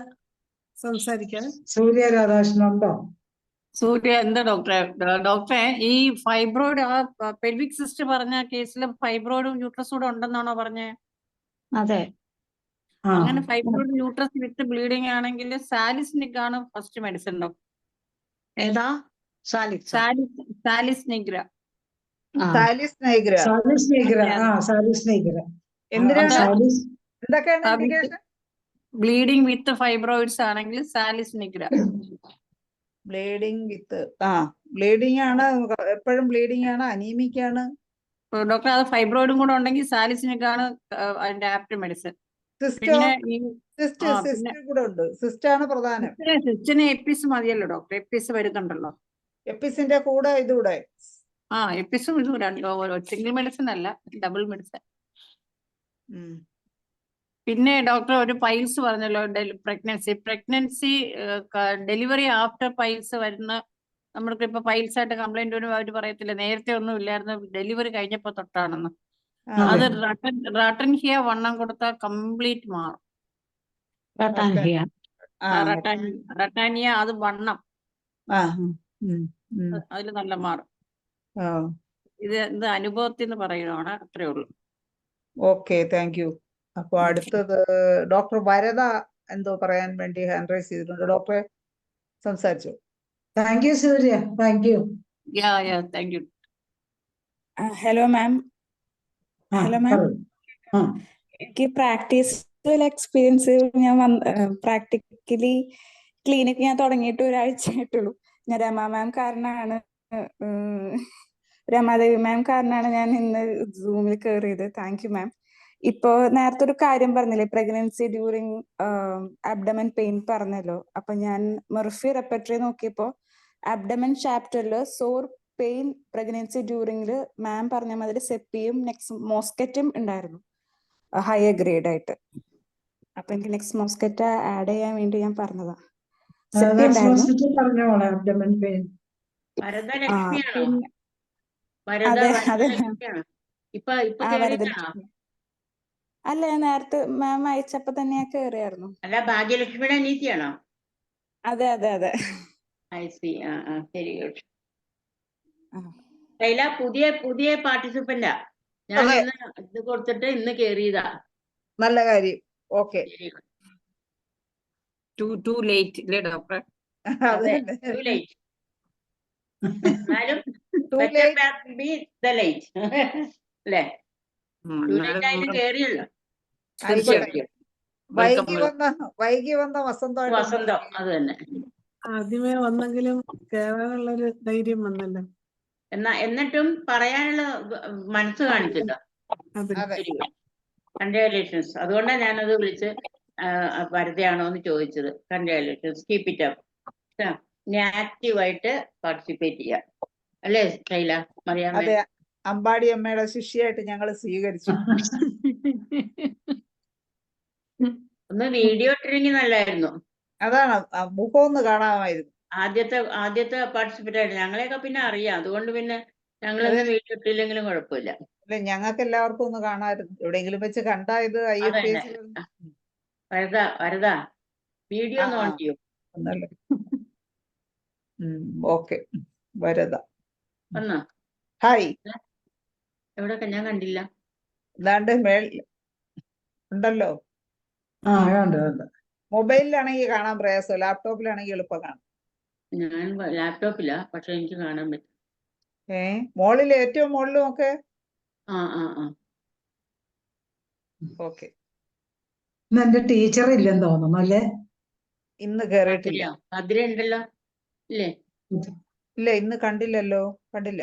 സംസാരിക്കാൻ. സൂര്യ രാധാകൃഷ്ണൻ ഉണ്ടോ? സൂര്യ എന്താ ഡോക്ടറെ? ഡോക്ടറെ, ഈ ഫൈബ്രോയിഡ് പെൽവിക് സിസ്റ്റ് പറഞ്ഞ കേസിൽ ഫൈബ്രോയിഡും യൂട്രസും കൂടെ ഉണ്ടെന്നാണോ പറഞ്ഞേ? അതെ. അങ്ങനെ ഫൈബ്രോയിഡ് യൂട്രസ് വിത്ത് ബ്ലീഡിംഗ് ആണെങ്കിൽ സാലിസിനിക് ആണ് ഫസ്റ്റ് മെഡിസിൻ ഡോക്ടർ. ഏതാ? സാലിസ് നിഗ്ര. ബ്ലീഡിംഗ് വിത്ത് ഫൈബ്രോയിഡ്സ് ആണെങ്കിൽ സാലിസ് നിഗ്ര. ബ്ലീഡിംഗ് വിത്ത് ബ്ലീഡിംഗ് ആണ്, എപ്പോഴും ബ്ലീഡിംഗ് ആണ്, അനീമിക് ആണ് ഡോക്ടർ. അത് ഫൈബ്രോയിഡും കൂടെ ഉണ്ടെങ്കിൽ സാലിസിനിക് ആണ് അതിന്റെ ആപ്റ്റ് മെഡിസിൻ. സിസ്റ്റിന് എപ്പിസ് മതിയല്ലോ ഡോക്ടർ? എപ്പിസ് വരുന്നുണ്ടല്ലോ. എപ്പിസിന്റെ കൂടെ ഇതൂടെ എപ്പിസും ഇതും സിംഗിൾ മെഡിസിൻ അല്ല, ഡബിൾ മെഡിസിൻ. പിന്നെ ഡോക്ടർ ഒരു പൈൽസ് പറഞ്ഞല്ലോ, പ്രഗ്നൻസി ഡെലിവറി ആഫ്റ്റർ പൈൽസ് വരുന്ന, നമ്മൾക്ക് ഇപ്പൊ പൈൽസ് ആയിട്ട് കംപ്ലൈന്റ് വരും, അവർ പറയത്തില്ല നേരത്തെ ഒന്നും ഇല്ലായിരുന്നു, ഡെലിവറി കഴിഞ്ഞപ്പോ തൊട്ടാണെന്ന്. അത് റട്ടൻഹിയ വണ്ണം കൊടുത്താൽ കംപ്ലീറ്റ് മാറും. റട്ടാനിയ അത് വണ്ണം, അതിൽ നല്ല മാറും. ഇത് അനുഭവത്തിന് പറയുന്നതാണ്, അത്രേ ഉള്ളൂ. Okay, thank U. അപ്പൊ അടുത്തത് ഡോക്ടർ വരദ എന്തോ പറയാൻ വേണ്ടി ഹാൻഡ് റൈസ് ചെയ്തിട്ടുണ്ട്. ഡോക്ടറെ സംസാരിച്ചു. Thank you Surya. Thank you. Thank you. Hello ma'am. Hello ma'am. എനിക്ക് പ്രാക്ടീസ് എക്സ്പീരിയൻസ്, ഞാൻ പ്രാക്ടിക്കലി ക്ലിനിക്ക് ഞാൻ തുടങ്ങിയിട്ട് ഒരാഴ്ചയായിട്ടുള്ളൂ. ഞാൻ രമാദേവി മാം കാരണമാണ് ഞാൻ ഇന്ന് സൂമിൽ കയറിയത്. Thank you ma'am. ഇപ്പോ നേരത്തെ ഒരു കാര്യം പറഞ്ഞില്ലേ, പ്രഗ്നൻസി ഡ്യൂറിങ് അബ്ഡമൻ പെയിൻ പറഞ്ഞല്ലോ. അപ്പൊ ഞാൻ മെർഫി റെപ്പർട്ടറി നോക്കിയപ്പോ അബ്ഡമൻ ചാപ്റ്ററില് സോർ പെയിൻ പ്രഗ്നൻസി ഡ്യൂറിംഗില് മാം പറഞ്ഞ മാതിരി സെപ്പിയും മോസ്കറ്റും ഉണ്ടായിരുന്നു, ഹയർ ഗ്രേഡ് ആയിട്ട്. അപ്പൊ എനിക്ക് നെക്സ്റ്റ് മോസ്കറ്റ ആഡ് ചെയ്യാൻ വേണ്ടി ഞാൻ പറഞ്ഞതാ. അല്ല, ഞാൻ നേരത്തെ മാം അയച്ചപ്പോ തന്നെ ഞാൻ കേറിയായിരുന്നു. അല്ല, ഭാഗ്യലക്ഷ്മിയുടെ അനീതിയാണോ? അതെ അതെ അതെ. Very good. ശൈല പുതിയ പാർട്ടിസിപ്പന്റാ. ഞാൻ ഇത് കൊടുത്തിട്ട് ഇന്ന് കേറിയതാ. നല്ല കാര്യം. ഓക്കെ. ടു ലേറ്റ് അല്ലേ ഡോക്ടർ? To late. എന്നാലും അല്ലേ? ടു ലേറ്റ് ആയിട്ട് കേറിയല്ലോ. വൈകി വന്ന വസന്തമായിട്ട് നമ്മൾ വസന്തം അത് തന്നെ. ആദ്യമേ വന്നെങ്കിലും കേറാനുള്ളൊരു ധൈര്യം വന്നല്ലോ. എന്നിട്ടും പറയാനുള്ള മനസ്സ് കാണിച്ചില്ല. അതെ. കൺഗ്രാജുലേഷൻസ്. അതുകൊണ്ടാണ് ഞാനത് വിളിച്ച് വരുതയാണോ എന്ന് ചോദിച്ചത്. Congratulations, keep it up. ഇനി ആക്റ്റീവായിട്ട് പാർട്ടിസിപ്പേറ്റ് ചെയ്യാം അല്ലേ ശൈല മറിയാമ്മ? അതെ, അമ്പാടി അമ്മയുടെ ശിഷ്യായിട്ട് ഞങ്ങൾ സ്വീകരിച്ചു. ഒന്ന് വീഡിയോ ഇട്ടിരുന്നെങ്കിൽ നല്ലായിരുന്നു. അതാണ് മുഖം ഒന്ന് കാണാമായിരുന്നു. ആദ്യത്തെ പാർട്ടിസിപ്പേറ്റ് ആയിട്ട് ഞങ്ങളെയൊക്കെ പിന്നെ അറിയാം. അതുകൊണ്ട് പിന്നെ ഞങ്ങളൊന്ന് വീഡിയോ ഇട്ടില്ലെങ്കിലും കുഴപ്പമില്ല. അല്ലെ, ഞങ്ങൾക്ക് എല്ലാവർക്കും ഒന്ന് കാണാമായിരുന്നു. എവിടെയെങ്കിലും വെച്ച് കണ്ടാ ഇത് IFPS വരദാ വീഡിയോ ഒന്ന് ഓൺ ചെയ്യൂ. ഓക്കെ, വരദ വന്നോ? ഹായ്. എവിടെയൊക്കെ ഞാൻ കണ്ടില്ല. എന്താണ്ട് ഉണ്ടല്ലോ. മൊബൈലിലാണെങ്കിൽ കാണാൻ പ്രയാസം, ലാപ്ടോപ്പിലാണെങ്കിൽ എളുപ്പം കാണാം. ഞാൻ ലാപ്ടോപ്പില്ല, പക്ഷെ എനിക്ക് കാണാൻ പറ്റും. മോളിൽ ഏറ്റവും മുകളിലും ഒക്കെ. ഓക്കെ. എന്റെ ടീച്ചർ ഇല്ലെന്ന് തോന്നുന്നു അല്ലേ? ഇന്ന് കേറിയിട്ടില്ല. ഭദ്ര ഉണ്ടല്ലോ ഇല്ലേ? ഇല്ല, ഇന്ന് കണ്ടില്ലല്ലോ. കണ്ടില്ല.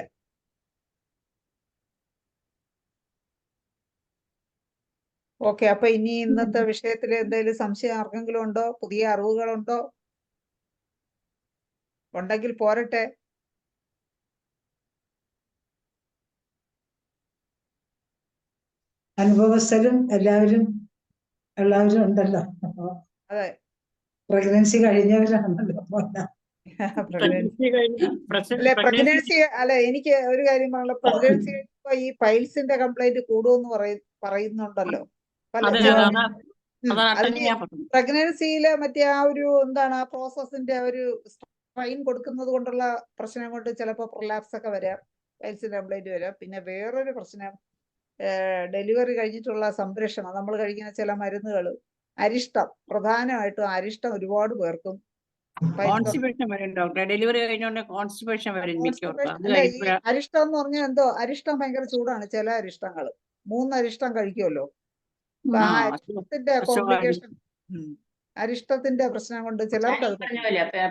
ഓക്കെ, അപ്പൊ ഇനി ഇന്നത്തെ വിഷയത്തിൽ എന്തെങ്കിലും സംശയം ആർക്കെങ്കിലും ഉണ്ടോ? പുതിയ അറിവുകളുണ്ടോ? ഉണ്ടെങ്കിൽ പോരട്ടെ. അനുഭവസ്ഥരും എല്ലാവരും ഉണ്ടല്ലോ. അതെ, പ്രഗ്നൻസി കഴിഞ്ഞവരാണല്ലോ. പ്രഗ്നൻസി അല്ല, എനിക്ക് ഒരു കാര്യം പറഞ്ഞല്ലോ. പ്രഗ്നൻസി കഴിയുമ്പോ ഈ പൈൽസിന്റെ കംപ്ലൈന്റ് കൂടുമെന്ന് പറയുന്നുണ്ടല്ലോ. പ്രഗ്നൻസിയിലെ മറ്റേ ആ ഒരു എന്താണ് ആ പ്രോസസ്സിന്റെ ഒരു സ്ട്രെയിൻ കൊടുക്കുന്നത് കൊണ്ടുള്ള പ്രശ്നം കൊണ്ട് ചിലപ്പോൾ പ്രൊലാപ്സ് ഒക്കെ വരാം, പൈൽസിന്റെ കംപ്ലൈന്റ് വരാം. പിന്നെ വേറൊരു പ്രശ്നം, ഡെലിവറി കഴിഞ്ഞിട്ടുള്ള സംരക്ഷണം, നമ്മൾ കഴിക്കുന്ന ചില മരുന്നുകൾ, അരിഷ്ടം, പ്രധാനമായിട്ടും അരിഷ്ടം ഒരുപാട് പേർക്കും അരിഷ്ടം എന്ന് പറഞ്ഞാൽ എന്തോ, അരിഷ്ടം ഭയങ്കര ചൂടാണ്. ചില അരിഷ്ടങ്ങൾ 3 അരിഷ്ടം കഴിക്കുമല്ലോ. അരിഷ്ടത്തിന്റെ കോംപ്ലിക്കേഷൻ, അരിഷ്ടത്തിന്റെ പ്രശ്നം കൊണ്ട് ചിലർക്ക്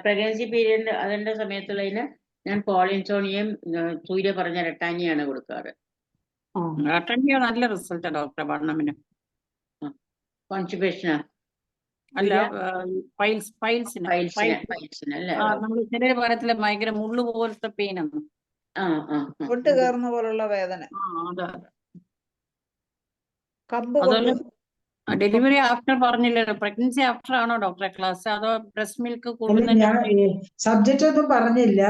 പ്രഗ്നൻസി പീരീഡ് അതിന്റെ സമയത്തുള്ളതിന് ഞാൻ പോളിൻസോണിയം സൂര്യ പറഞ്ഞ രട്ടാനിയാണ് കൊടുക്കാറ്. നല്ല റിസൾട്ട് ഡോക്ടറെ പഠനമിന്. കോൺസ്റ്റിപ്പേഷനാ അല്ല, പൈൽസിന് അല്ലേ? നമ്മൾ ചില പറയത്തില്ല ഭയങ്കര മുള്ളു പോലത്തെ പെയിൻ ആണ്, കൊട്ട് കയറുന്ന പോലുള്ള വേദന. ഡെലിവറി ആഫ്റ്റർ പറഞ്ഞില്ലല്ലോ, പ്രഗ്നൻസി ആഫ്റ്റർ ആണോ ഡോക്ടറെ ക്ലാസ്, അതോ ബ്രസ്റ്റ് മിൽക്ക് സബ്ജക്റ്റ് ഒന്നും പറഞ്ഞില്ല.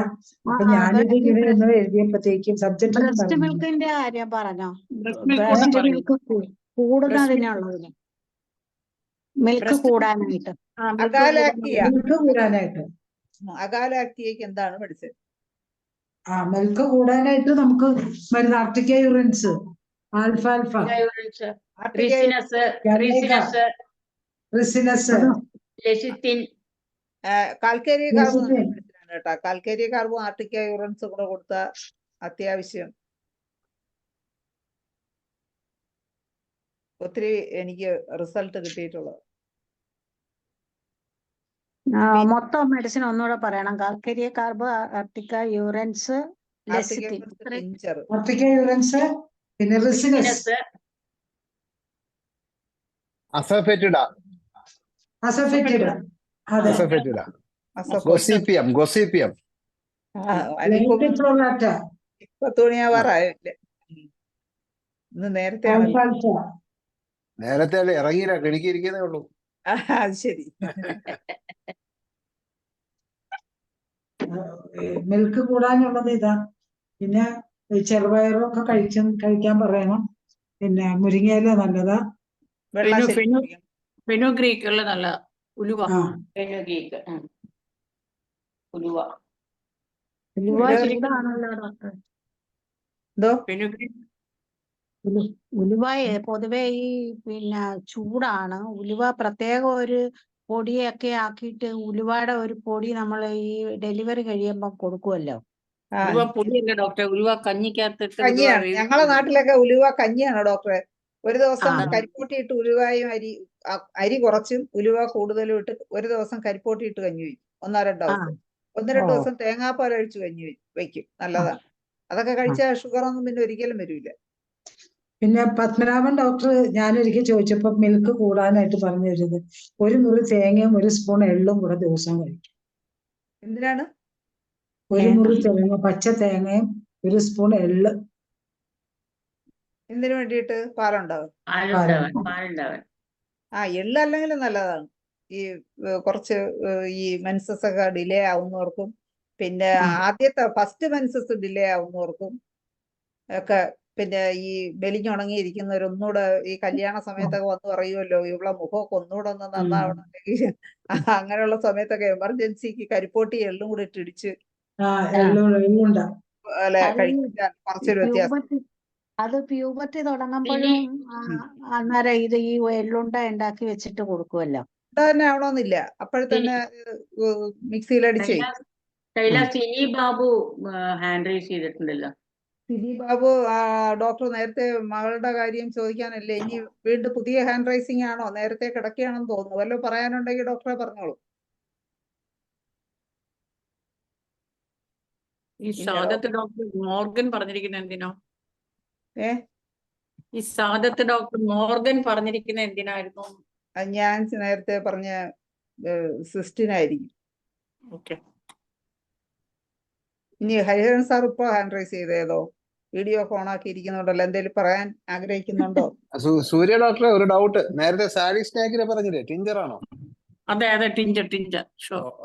അപ്പൊ ഞാനിത് ഇങ്ങനെ ഒന്ന് എഴുതിയപ്പോഴത്തേക്കും സബ്ജക്റ്റ് ബ്രസ്റ്റ് മിൽക്കിന്റെ കാര്യം പറഞ്ഞോ? ബ്രസ്റ്റ് മിൽക്ക് കൂടുന്നതിനുള്ളതിന്, മിൽക്ക് കൂടാനായിട്ട്. അകാലാക്തിയക്ക് എന്താണ് മെഡിസിൻ? മിൽക്ക് കൂടാനായിട്ട് നമുക്ക് മരുന്ന് ആർട്ടിക്ക യൂറിൻസ്, ആൽഫാൽഫ, റിസിനസ്, കാൽക്കേരിയ കാർബ് മെഡിസിനാണ് കേട്ടോ. കാൽക്കേരിയ കാർബും ആർട്ടിക്ക യൂറിൻസും കൂടെ കൊടുത്ത അത്യാവശ്യം ഒത്തിരി എനിക്ക് റിസൾട്ട് കിട്ടിയിട്ടുള്ളത്. മൊത്തം മെഡിസിൻ ഒന്നുകൂടെ പറയണം. കാൽക്കേരിയ കാർബ്, ആർട്ടിക്ക യൂറിൻസ്, ആർട്ടിക്ക യൂറിൻസ്, പിന്നെ റിസിനസ്, അസഫെറ്റിഡ, ഗോസിപ്പിയം. ഇന്ന് നേരത്തെ ഇറങ്ങിയില്ല, കിണിക്കിരിക്കുന്നേ ഉള്ളൂ. അത് ശരി. മിൽക്ക് കൂടാനുള്ളത് ഇതാ. പിന്നെ ചെറുപയറൊക്കെ കഴിക്കാൻ പറയണം. പിന്നെ മുരിങ്ങയില നല്ലതാ. ഫെനുഗ്രീക്ക് ഉള്ള നല്ല ഉലുവ. ഉലുവ പൊതുവെ ഈ പിന്നെ ചൂടാണ്. ഉലുവ പ്രത്യേക ഒരു പൊടിയൊക്കെ ആക്കിയിട്ട്, ഉലുവയുടെ ഒരു പൊടി നമ്മൾ ഈ ഡെലിവറി കഴിയുമ്പോ കൊടുക്കുമല്ലോ. ഉലുവ പൊടിയല്ല ഡോക്ടറെ, ഉലുവ കഞ്ഞിക്കകത്തിട്ട്. കഞ്ഞിയാണ് ഞങ്ങളെ നാട്ടിലൊക്കെ ഉലുവ കഞ്ഞിയാണ് ഡോക്ടറെ. ഒരു ദിവസം ആ. കരിപ്പോട്ടിയിട്ട് ഉലുവായും അരി കുറച്ചും ഉലുവ കൂടുതലും ഇട്ട് ഒരു ദിവസം കരിപ്പോട്ടിയിട്ട് കഞ്ഞി വയ്ക്കും. 1-2 ദിവസം. 1-2 ഓ. ദിവസം തേങ്ങാപ്പാൽ ഒഴിച്ച് കഞ്ഞി വയ്ക്കും. നല്ലതാണ്. അതൊക്കെ കഴിച്ചാൽ ഷുഗർ ഒന്നും പിന്നെ ഒരിക്കലും വരില്ല. പിന്നെ പത്മനാഭൻ ഡോക്ടർ ഞാനൊരിക്കൽ ചോദിച്ചപ്പോ മിൽക്ക് കൂടാനായിട്ട് പറഞ്ഞു തരുന്നത് 1 മുറി തേങ്ങയും 1 സ്പൂൺ എള്ളും കൂടെ ദിവസം കഴിക്കും. എന്തിനാണ്? 1 മുറി തേങ്ങ, പച്ച തേങ്ങയും 1 സ്പൂൺ എള്ള്. എന്തിനു വേണ്ടിയിട്ട്? പാലുണ്ടാവും. പാലുണ്ടാവാൻ. എള്ള് അല്ലെങ്കിലും നല്ലതാണ്. ഈ കുറച്ച് ഈ മെൻസസ് ഒക്കെ ഡിലേ ആവുന്നവർക്കും പിന്നെ ആദ്യത്തെ ഫസ്റ്റ് മെൻസസ് ഡിലേ ആവുന്നവർക്കും ഒക്കെ പിന്നെ ഈ മെലിഞ്ഞുണങ്ങിയിരിക്കുന്നവർ ഒന്നുകൂടെ ഈ കല്യാണ സമയത്തൊക്കെ വന്ന് പറയുമല്ലോ ഇവിടെ മുഖമൊക്കെ ഒന്നുകൂടെ ഒന്ന് നന്നാവണമെങ്കിൽ അങ്ങനെയുള്ള സമയത്തൊക്കെ എമർജൻസിക്ക് കരിപ്പോട്ടി എള്ളും കൂടി ഇട്ടിടിച്ച് കഴിക്കാൻ കുറച്ചൊരു വ്യത്യാസം. അത് പ്യൂബർട്ടി തുടങ്ങുമ്പോഴും അന്നേരം ഇത് ഈ എള്ളുണ്ട ഉണ്ടാക്കി വെച്ചിട്ട് കൊടുക്കുമല്ലോ. തന്നെ ആവണമെന്നില്ല. അപ്പോഴത്തന്നെ മിക്സിയിൽ അടിച്ചേ. സിനി ബാബു ഹാൻഡ് റൈസ് ചെയ്തിട്ടുണ്ടല്ലോ. സിനി ബാബു ഡോക്ടർ നേരത്തെ മകളുടെ കാര്യം ചോദിക്കാനല്ലേ? ഇനി വീണ്ടും പുതിയ ഹാൻഡ് റൈസിംഗ് ആണോ? നേരത്തെ കിടക്കുകയാണെന്ന് തോന്നുന്നു. വല്ലതും പറയാനുണ്ടെങ്കിൽ ഡോക്ടറെ പറഞ്ഞോളൂ. ഈ സാദത്ത് ഡോക്ടർ മോർഗൻ പറഞ്ഞിരിക്കുന്ന എന്തിനോ? ഈ സാദത്ത് ഡോക്ടർ മോർഗൻ പറഞ്ഞിരിക്കുന്ന എന്തിനായിരുന്നു? ഞാൻ നേരത്തെ പറഞ്ഞ സിസ്റ്റിനായിരിക്കും. ഓക്കെ. ഇനി ഹരിഹരൻ സാർ ഇപ്പൊ ഹാൻഡ് റൈസ് ചെയ്തേതോ? വീഡിയോ ഒക്കെ ഓണാക്കി ഇരിക്കുന്നുണ്ടല്ലോ. എന്തെങ്കിലും പറയാൻ ആഗ്രഹിക്കുന്നുണ്ടോ? സൂര്യ ഡോക്ടറെ ഒരു ഡൗട്ട്. നേരത്തെ സാലി സ്നാക്കിനെ പറഞ്ഞില്ലേ, ടിഞ്ചർ ആണോ? അതെ അതെ, ടിഞ്ചർ.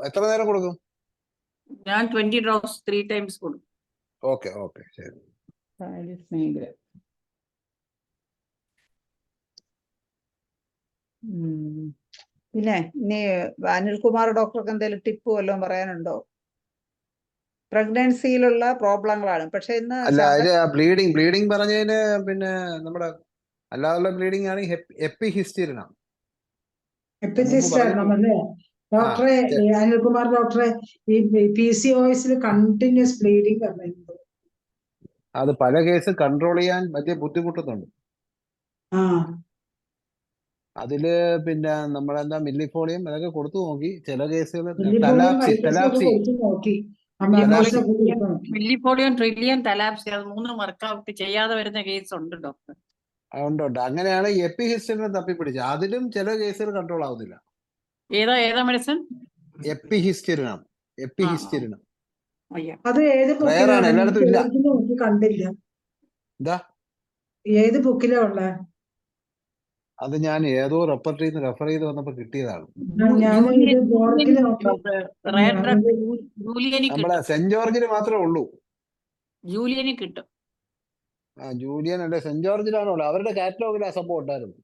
എത്ര നേരം കൊടുക്കും? ഞാൻ 20 drops 3 times കൊടുക്കും. ഓക്കെ ഓക്കെ, ശരി. പിന്നെ ഇനി അനിൽകുമാർ ഡോക്ടർക്ക് എന്തെങ്കിലും ടിപ്പ് വല്ലതും പറയാനുണ്ടോ? പ്രഗ്നൻസിയിലുള്ള പ്രോബ്ലങ്ങളാണ്. പക്ഷെ ഇന്ന് ബ്ലീഡിങ് പറഞ്ഞതിന് പിന്നെ നമ്മുടെ അല്ലാതുള്ള ബ്ലീഡിംഗ് ആണ് എപ്പിഹിസ്റ്ററിന. ഡോക്ടറെ അനിൽകുമാർ ഡോക്ടറെ ഈ PCOS കണ്ടിന്യൂസ് ബ്ലീഡിങ് പറഞ്ഞിട്ടുണ്ട്. അത് പല കേസ് കൺട്രോൾ ചെയ്യാൻ വലിയ ബുദ്ധിമുട്ടുന്നുണ്ട്. അതില് പിന്നെ നമ്മളെന്താ മില്ലിഫോളിയം അതൊക്കെ കൊടുത്തു നോക്കി. ചില കേസുകൾ മില്ലിഫോളിയം, ട്രില്ലിയൻ, തലാപ്സി അത് 3 വർക്കൗട്ട് ചെയ്യാതെ വരുന്ന കേസ് ഉണ്ട് ഡോക്ടർ. ഉണ്ട്. അങ്ങനെയാണ് എപ്പിഹിസ്റ്ററിനെ തപ്പിപ്പിടിച്ചത്. അതിലും ചില കേസുകൾ കൺട്രോൾ ആവുന്നില്ല. ഏതാ മെഡിസിൻ? എപ്പിഹിസ്റ്ററിനം. അത് ഏത് ബുക്കിലാണ്? എല്ലായിടത്തും ഇല്ല. കണ്ടില്ല. എന്താ ഏത് ബുക്കിലാ ഉള്ള? അത് ഞാൻ ഏതോ റെപ്പർട്ടറിന്ന് റെഫർ ചെയ്ത് വന്നപ്പോ കിട്ടിയതാണ്. നമ്മുടെ സെന്റ് ജോർജിന് മാത്രമേ ഉള്ളൂ. ജൂലിയന് കിട്ടും. ജൂലിയൻ അല്ലെ സെന്റ് ജോർജിലാണോ? അവരുടെ കാറ്റലോഗിൽ ആ സംഭവം ഉണ്ടായിരുന്നു.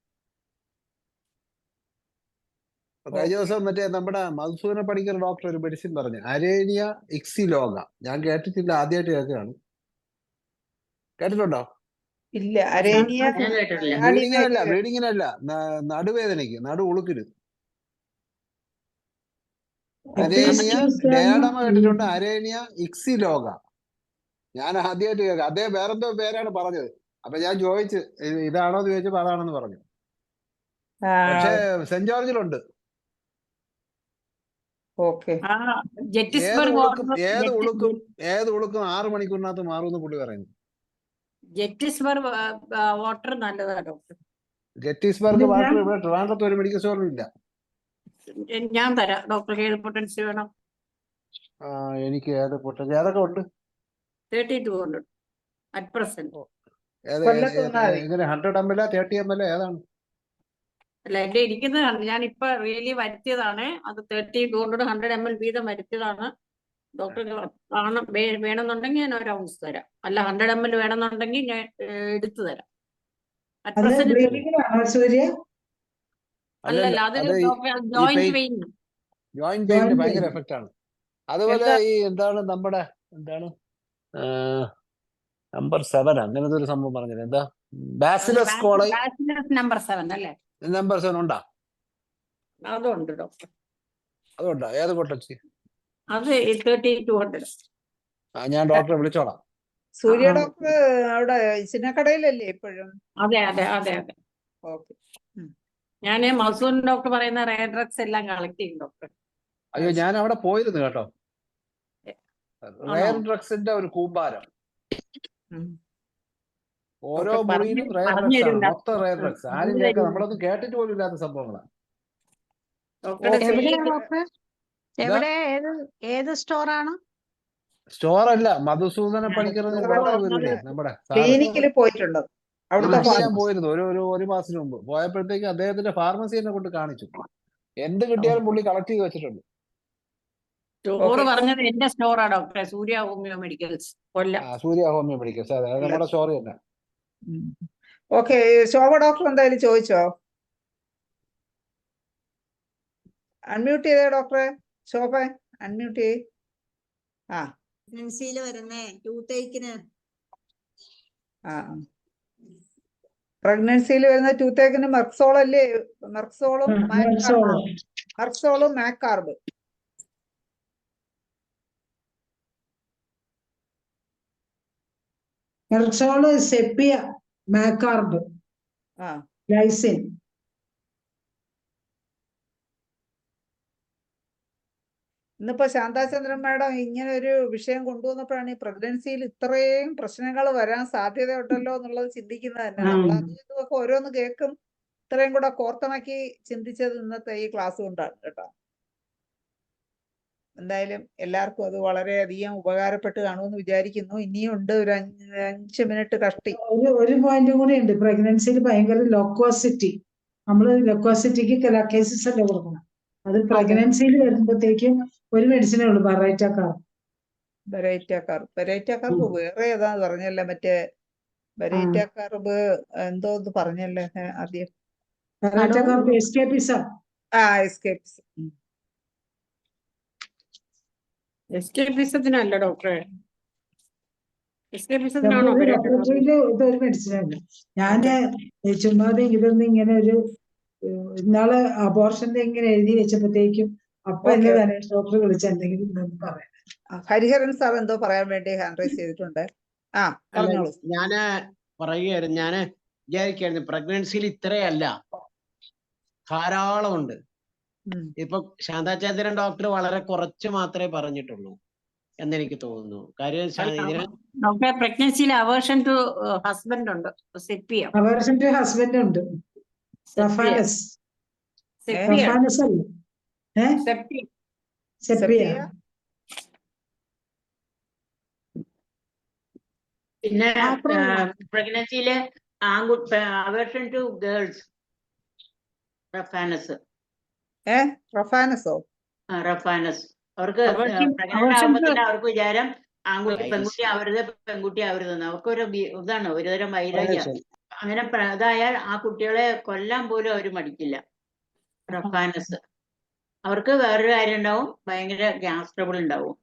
കഴിഞ്ഞ ദിവസം മറ്റേ നമ്മുടെ മധുസൂദന പണിക്കർ ഡോക്ടർ ഒരു മെഡിസിൻ പറഞ്ഞു, അരേനിയ ഇക്സിലോഗ. ഞാൻ കേട്ടിട്ടില്ല, ആദ്യമായിട്ട് കേൾക്കുകയാണ്. കേട്ടിട്ടുണ്ടോ? ഇല്ല. അരേനിയ ബ്ലീഡിങ്ങിനല്ല, നടുവേദനയ്ക്ക്, നടു ഉളുക്കിന്. അരേനിയ ഡേഡമ കേട്ടിട്ടുണ്ട്, അരേനിയ ഇക്സിലോഗ ഞാൻ ആദ്യമായിട്ട് കേൾക്കാം. അദ്ദേഹം വേറെന്തോ പേരാണ് പറഞ്ഞത്. അപ്പൊ ഞാൻ ചോദിച്ചു ഇതാണോ എന്ന് ചോദിച്ചപ്പോ അതാണെന്ന് പറഞ്ഞു. പക്ഷെ സെന്റ് ജോർജിലുണ്ട്. ഏത് ഉളുക്കും 6 മണിക്കൂറിനകത്ത് മാറുമെന്ന് പുള്ളി പറയുന്നു. ജെറ്റിസ്ബർഗ് വാട്ടർ നല്ലതാ ഡോക്ടർ. ജെറ്റിസ്ബർഗ് വാട്ടർ ഇവിടെ ട്രിവാൻഡ്രത്ത് ഒരു മെഡിക്കൽ സ്റ്റോറിലും ഇല്ല. ഞാൻ തരാം ഡോക്ടർക്ക്. ഏത് പൊട്ടൻസി വേണം? എനിക്ക് ഏത് പൊട്ടൻസി ഏതൊക്കെ ഉണ്ട്? 3200 at present. 100 ml 30 ml ഏതാണ്? അല്ല, എന്റെ ഇരിക്കുന്നത് ഞാൻ ഇപ്പൊ റിയലി വരുത്തിയതാണ്. അത് 3200 100 ml വീതം വരുത്തിയതാണ്. ഡോക്ടർക്ക് വേണമെന്നുണ്ടെങ്കിൽ ഞാൻ 1 ounce തരാം. അല്ല 100 ml വേണമെന്നുണ്ടെങ്കിൽ ഞാൻ എടുത്തു തരാം. അല്ലല്ല, അത് ജോയിന്റ് പെയിൻ ഭയങ്കര എഫക്റ്റ് ആണ്. അതുപോലെ ഈ നമ്മുടെ നമ്പർ 7 അങ്ങനത്തെ ഒരു സംഭവം പറഞ്ഞത് എന്താ? ബാസിലസ് കോളൈ നമ്പർ 7 അല്ലേ? നമ്പർ 7 ഉണ്ടാ? അതുണ്ട് ഡോക്ടർ. അതുണ്ടോ? ഏത് പൊട്ടൻസി? അത് 3200. ഞാൻ ഡോക്ടറെ വിളിച്ചോളാം. സൂര്യ ഡോക്ടർ അവിടെ ചിന്നക്കടയിലല്ലേ ഇപ്പോഴും? അതെ. ഓക്കെ. ഞാൻ മസൂൻ ഡോക്ടർ പറയുന്ന റെയർ ഡ്രഗ്സ് എല്ലാം കളക്ട് ചെയ്യും ഡോക്ടർ. അയ്യോ, ഞാൻ അവിടെ പോയിരുന്നു കേട്ടോ. റെയർ ഡ്രഗ്സിന്റെ ഒരു കൂമ്പാരം. ഓരോ മുറിയിലും റെയർ ഡ്രഗ്സ് ആണ്, മൊത്തം റെയർ ഡ്രഗ്സ്. ആരും കേൾക്കാം, നമ്മളൊന്നും കേട്ടിട്ട് പോലും ഇല്ലാത്ത സംഭവങ്ങളാണ്. ഏത് സ്റ്റോറാണ്? സ്റ്റോർ അല്ല, മധുസൂദന പണിക്കർ വരില്ലേ നമ്മുടെ ക്ലിനിക്കിൽ പോയിട്ടുണ്ടോ? അവിടുത്തെ ഞാൻ പോയിരുന്നു ഒരു മാസത്തിന് മുമ്പ്. പോയപ്പോഴത്തേക്ക് അദ്ദേഹത്തിന്റെ ഫാർമസി എന്നെ കൊണ്ട് കാണിച്ചു. എന്ത് കിട്ടിയാലും പുള്ളി കളക്ട് ചെയ്ത് വെച്ചിട്ടുണ്ട്. സ്റ്റോർ പറഞ്ഞത് എന്റെ സ്റ്റോറാ ഡോക്ടറെ, സൂര്യ ഹോമിയോ മെഡിക്കൽസ് കൊല്ലം. സൂര്യ ഹോമിയോ മെഡിക്കൽസ്, അതെ, അത് നമ്മുടെ സ്റ്റോറി തന്നെ. ഓക്കെ. ശോഭ ഡോക്ടർ എന്തായാലും ചോദിച്ചോ? അൺമ്യൂട്ട് ചെയ്തേ ഡോക്ടറെ. ശോഭ അൺമ്യൂട്ട് ചെയ്യ്. പ്രഗ്നൻസിയിൽ വരുന്നേ ടൂത്തേക്കിന്. പ്രഗ്നൻസിയിൽ വരുന്ന ടൂത്തേക്കിന് മെർക്സോൾ അല്ലേ? മെർക്സോളും മാക്കാർബ്. മെർക്സോള്, സെപ്പിയ, മാക്കാർബ്, ലൈസിൻ. ഇന്നിപ്പോ ശാന്താചന്ദ്രൻ മാഡം ഇങ്ങനെ ഒരു വിഷയം കൊണ്ടുവന്നപ്പോഴാണ് ഈ പ്രഗ്നൻസിയിൽ ഇത്രയും പ്രശ്നങ്ങൾ വരാൻ സാധ്യതയുണ്ടല്ലോ എന്നുള്ളത് ചിന്തിക്കുന്നത് തന്നെ. നമ്മൾ അതും ഇതുമൊക്കെ ഓരോന്ന് കേൾക്കും, ഇത്രയും കൂടെ കോർത്തിണക്കി ചിന്തിച്ചത് ഇന്നത്തെ ഈ ക്ലാസ് കൊണ്ടാണ് കേട്ടോ. എന്തായാലും എല്ലാവർക്കും അത് വളരെയധികം ഉപകാരപ്പെട്ട് കാണുമെന്ന് വിചാരിക്കുന്നു. ഇനിയും ഉണ്ട് ഒരു 5 മിനിറ്റ് കഷ്ടി. ഒരു പോയിന്റും കൂടി ഉണ്ട്. പ്രഗ്നൻസിയിൽ ഭയങ്കര ലോക്വാസിറ്റി. നമ്മള് ലോക്വാസിറ്റിക്ക് കെലാക്കേസിസ് അല്ലേ കൊടുക്കണം. അത് പ്രഗ്നൻസിയിൽ വരുമ്പോഴത്തേക്കും ഒരു മെഡിസിനേ ഉള്ളൂ, ബെറൈറ്റാക്കാർബ്. ബെറൈറ്റാക്കാർബ് വേറെ ഏതാന്ന് പറഞ്ഞല്ലേ? മറ്റേ ബെറൈറ്റാക്കാർബ് എന്തോന്ന് പറഞ്ഞല്ലേ ആദ്യം? ബെറൈറ്റാക്കാർബ് എസ്കേപ്പിസം. എസ്കേപ്പിസത്തിനല്ല ഡോക്ടറെ, ഇതൊരു മെഡിസിനുണ്ട്. ഞാന് ചുമ്മാതെ ഇതൊന്നും ഇങ്ങനെ ഒരു ഇന്നാള് അബോർഷന്റെ ഇങ്ങനെ എഴുതി വെച്ചപ്പോഴത്തേക്കും അപ്പൊ എന്നെ ധനേഷ് ഡോക്ടർ വിളിച്ച എന്തെങ്കിലും പറയാം. ഹരിഹരൻ സാർ എന്തോ പറയാൻ വേണ്ടി ഹാൻഡ് റൈസ് ചെയ്തിട്ടുണ്ട്. പറഞ്ഞോളൂ. ഞാന് പറയുകയായിരുന്നു, ഞാന് വിചാരിക്കായിരുന്നു പ്രഗ്നൻസിയിൽ ഇത്രയല്ല, ധാരാളം ഉണ്ട്. ഇപ്പൊ ശാന്താചന്ദ്രൻ ഡോക്ടർ വളരെ കുറച്ച് മാത്രമേ പറഞ്ഞിട്ടുള്ളൂ എന്നെനിക്ക് തോന്നുന്നു. കാര്യം പ്രഗ്നൻസിയിൽ അവേർഷൻ ടു ഹസ്ബൻഡ് ഉണ്ട്, സെപ്പിയ. അവേർഷൻ ടു ഹസ്ബൻഡ് ഉണ്ട്. റഫാനസ് അല്ലേ? സെപ്പിയ. പിന്നെ പ്രഗ്നൻസിയില് അവേർഷൻ ടു ഗേൾസ്, റഫാനസ്. റഫാനസ് അവർക്ക് പ്രഗ്നന്റ് ആകുമ്പോ അവർക്ക് വിചാരം ആൺകുട്ടി പെൺകുട്ടി ആവരുത്, പെൺകുട്ടി ആവരുതെന്ന്. അവർക്കൊരു ഇതാണ്, ഒരുതരം വൈരാഗ്യം. അങ്ങനെ ഇതായാൽ ആ കുട്ടികളെ കൊല്ലാൻ പോലും അവർ മടിക്കില്ല. റഫാനസ്. അവർക്ക് വേറൊരു കാര്യം ഉണ്ടാവും, ഭയങ്കര ഗ്യാസ് ട്രബിൾ ഉണ്ടാവും.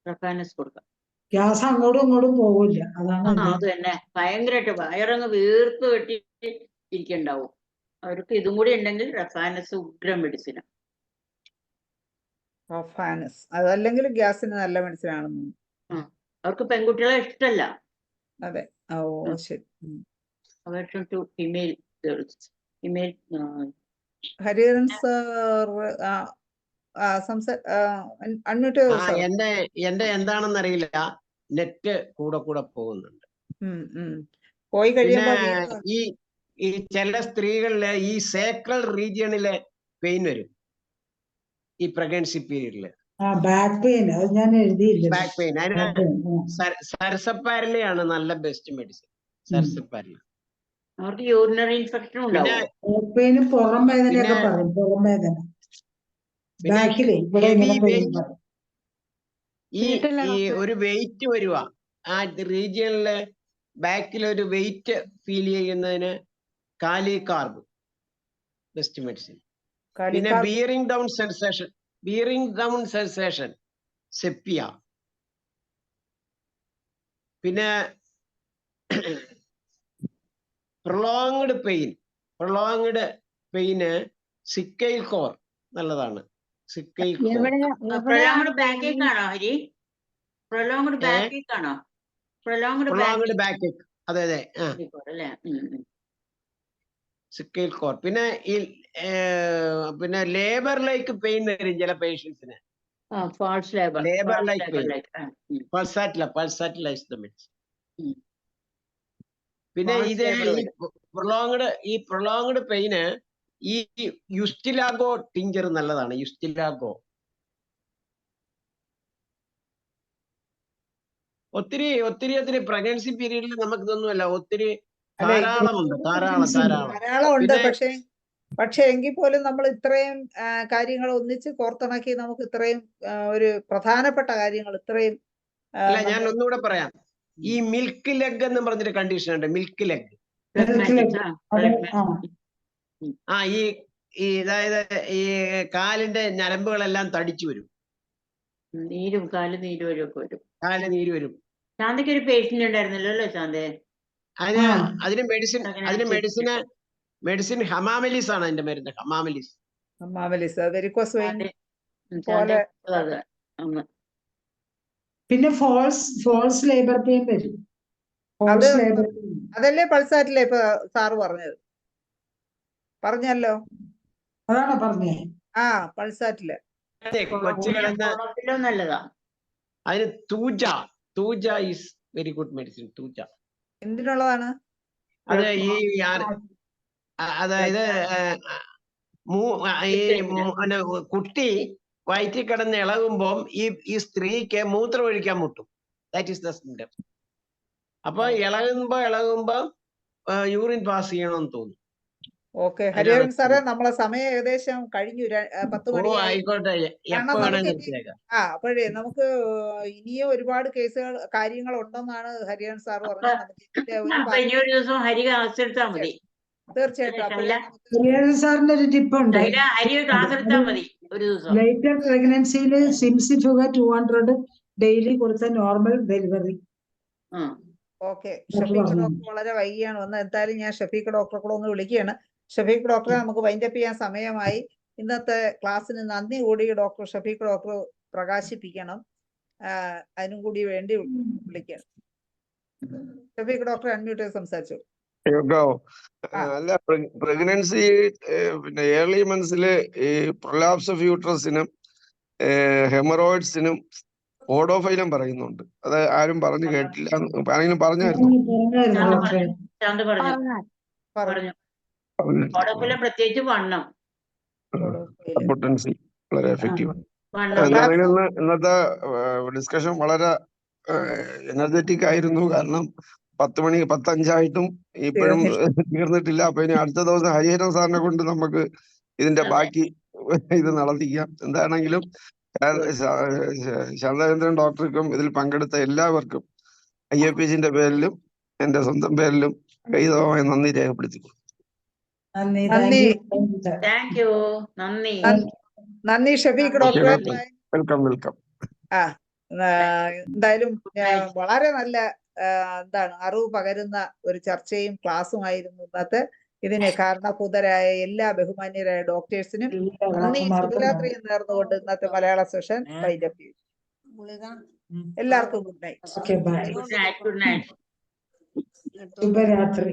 റഫാനസ് കൊടുക്കാം. ഗ്യാസ് അങ്ങോട്ടും ഇങ്ങോട്ടും പോകില്ല. അതാണ് അത് തന്നെ, ഭയങ്കരമായിട്ട് വയറങ്ങ് വീർത്ത് വെട്ടി ഇരിക്കുന്നുണ്ടാവും. അവർക്ക് ഇതും കൂടി ഉണ്ടെങ്കിൽ റഫാനസ് ഉഗ്രം മെഡിസിൻ. അതല്ലെങ്കിൽ ഗ്യാസിന് നല്ല മെഡിസിൻ ആണെന്ന്. അവർക്ക് പെൺകുട്ടികളെ ഇഷ്ടമല്ല. അതെ. ശരി. Aversion to female girls. Female. Hariharan sir unmute ചെയ്തു സാർ. എന്റെ എന്താണെന്നറിയില്ല, നെറ്റ് കൂടെ പോകുന്നുണ്ട്. പോയി കഴിയുമ്പോ ഈ ചില സ്ത്രീകളിലെ ഈ സേക്രൽ റീജിയണിലെ പെയിൻ വരും ഈ പ്രഗ്നൻസി പീരീഡില്. ബാക്ക് പെയിൻ, അത് ഞാൻ എഴുതിയില്ല. ബാക്ക് പെയിൻ, അതിന് സരസപ്പാരലയാണ് നല്ല ബെസ്റ്റ് മെഡിസിൻ. സരസപ്പാരല. അവർക്ക് യൂറിനറി ഇൻഫെക്ഷൻ ഉണ്ടാവും. പുറം വേദനയൊക്കെ പറയും. പുറം വേദന ഈ ഒരു വെയിറ്റ് വരുക ആ റീജിയണിലെ ബാക്കിൽ ഒരു വെയിറ്റ് ഫീൽ ചെയ്യുന്നതിന് കാലികാർബ് ബെസ്റ്റ് മെഡിസിൻ. പിന്നെ ബിയറിംഗ് ഡൗൺ സെൻസേഷൻ സെപ്പിയ. പിന്നെ പ്രൊലോങ്ഡ് പെയിന് സിക്കൈൽ കോർ നല്ലതാണ്. സിക്കൈൽ കോർ. പ്രൊലോങ്ഡ് ബാക്കേക്ക് ആണോ ഹരി? പ്രൊലോങ്ഡ് ബാക്കേക്ക് ആണോ? പ്രൊലോങ്ഡ് ബാക്കേക്ക് അതെ അതെ ആ അല്ലേ സിക്കിൾ കോർ. പിന്നെ ഈ പിന്നെ ലേബർ ലൈക്ക് പെയിൻ വരും ചില പേഷ്യൻസിന്. False labour labour like pain pulsatilla is the medicine. പിന്നെ False ഇത് labor ഈ പ്രൊലോങ്ഡ് പെയിന് ഈ യുസ്റ്റിലാഗോ ടിഞ്ചർ നല്ലതാണ്. യുസ്റ്റിലാഗോ ഒത്തിരി പ്രഗ്നൻസി പീരീഡിൽ നമുക്ക് ഇതൊന്നുമല്ല, ഒത്തിരി ധാരാളം ഉണ്ട്. ഉണ്ട്. പക്ഷെ എങ്കിൽ പോലും നമ്മൾ ഇത്രയും കാര്യങ്ങൾ ഒന്നിച്ച് കോർത്തിണക്കി നമുക്ക് ഇത്രയും ഒരു പ്രധാനപ്പെട്ട കാര്യങ്ങൾ ഇത്രയും അല്ല, ഞാൻ ഒന്നുകൂടെ പറയാം. ഈ മിൽക്ക് ലെഗ് എന്ന് പറഞ്ഞൊരു കണ്ടീഷൻ ഉണ്ട്. മിൽക്ക് ലെഗ് ഈ അതായത് ഈ കാലിന്റെ ഞരമ്പുകളെല്ലാം തടിച്ചു വരും, കാല് നീര് വരും. നീര് വരും. ശാന്തയ്ക്ക് ഒരു പേഷ്യന്റ് ഉണ്ടായിരുന്നല്ലോ അല്ലേ ശാന്തേ? അതിന് മെഡിസിൻ ഹമാമലിസ് ആണ് അതിന്റെ മരുന്ന്. ഹമാമലിസ് വെരിക്കോസ് വെയിൻ പോലെ. പിന്നെ ഫോൾസ് ലേബർ പെയിൻ വരും. അതല്ലേ പൾസാറ്റിലെ ഇപ്പൊ സാറ് പറഞ്ഞല്ലോ. അതാണോ പറഞ്ഞേ? പൾസാറ്റില് കൊച്ചുകളെന്ന് നല്ലതാ. അതിന് thuja is very good medicine. Thuja എന്തിനുള്ളതാണ്? അത് അതായത് കുട്ടി വയറ്റിൽ കിടന്ന് ഇളകുമ്പോൾ ഈ സ്ത്രീക്ക് മൂത്രം ഒഴിക്കാൻ മുട്ടും. That is the symptom. അപ്പൊ ഇളകുമ്പോ യൂറിൻ പാസ് ചെയ്യണമെന്ന് തോന്നും. ഓക്കെ, ഹരിഹരൻ സാറേ, നമ്മളെ സമയം ഏകദേശം കഴിഞ്ഞു. 10 മണി. ആയിക്കോട്ടെ, അപ്പോഴേ നമുക്ക് ഇനിയും ഒരുപാട് കാര്യങ്ങൾ ഉണ്ടെന്നാണ് ഹരിഹരൻ സാർ പറഞ്ഞത്. തീർച്ചയായിട്ടും സാറിന്റെ ഒരു ടിപ്പ് ഉണ്ട്. ലേറ്റർ പ്രഗ്നൻസിയിൽ സിംസിഫുഗർ 200 ഡെയിലി കൊടുത്ത normal delivery. Okay, Shafeeq doctor വളരെ വൈകിയാണ് വന്നത്. എന്തായാലും ഞാൻ ഷഫീഖ് ഡോക്ടറെ കൂടെ ഒന്ന് വിളിക്കുകയാണ്. ഷഫീഖ് ഡോക്ടറെ നമുക്ക് വൈൻഡപ്പ് ചെയ്യാൻ സമയമായി. ഇന്നത്തെ ക്ലാസ്സിന് നന്ദി കൂടി ഡോക്ടർ ഷഫീഖ് ഡോക്ടർ പ്രകാശിപ്പിക്കണം. അതിനും കൂടി വേണ്ടി വിളിക്കണം. ഷഫീഖ് ഡോക്ടർ അൺമ്യൂട്ട് ചെയ്ത് സംസാരിച്ചു. അല്ല, പ്രഗ്നൻസി പിന്നെ ഏർലി മന്ത്സില് ഈ പ്രൊലാപ്സ് ഓഫ് യൂട്രസിനും ഹെമറോയിഡ്സിനും ഓഡോഫൈലം പറയുന്നുണ്ട്. അത് ആരും പറഞ്ഞു കേട്ടില്ല. ആരെങ്കിലും പറഞ്ഞായിരുന്നു? പൊട്ടൻസി വളരെ എഫക്റ്റീവ്. ഇന്നത്തെ ഡിസ്കഷൻ വളരെ എനർജറ്റിക് ആയിരുന്നു. കാരണം 10:05 ഇപ്പോഴും തീർന്നിട്ടില്ല. അപ്പൊ ഇനി അടുത്ത ദിവസം ഹരിഹരൻ സാറിനെ കൊണ്ട് നമുക്ക് ഇതിന്റെ ബാക്കി ഇത് നടത്തിക്കാം. എന്താണെങ്കിലും ശാന്തചന്ദ്രൻ ഡോക്ടർക്കും ഇതിൽ പങ്കെടുത്ത എല്ലാവർക്കും IAPCന്റെ പേരിലും എന്റെ സ്വന്തം പേരിലും ഗൈതവമായ നന്ദി രേഖപ്പെടുത്തിക്കൊള്ളു. നന്ദി ഷഫീഖ് ഡോക്ടർ. വെൽക്കം. എന്തായാലും വളരെ നല്ല അറിവ് പകരുന്ന ഒരു ചർച്ചയും ക്ലാസ്സുമായിരുന്നു ഇന്നത്തെ. ഇതിന് കാരണഭൂതരായ എല്ലാ ബഹുമാന്യരായ ഡോക്ടേഴ്സിനും നന്ദി, ശുഭരാത്രിയും നേർന്നുകൊണ്ട് ഇന്നത്തെ മലയാള സെഷൻ വൈൻഡപ്പ് ചെയ്തു. എല്ലാവർക്കും ഗുഡ് നൈറ്റ്. ശുഭരാത്രി.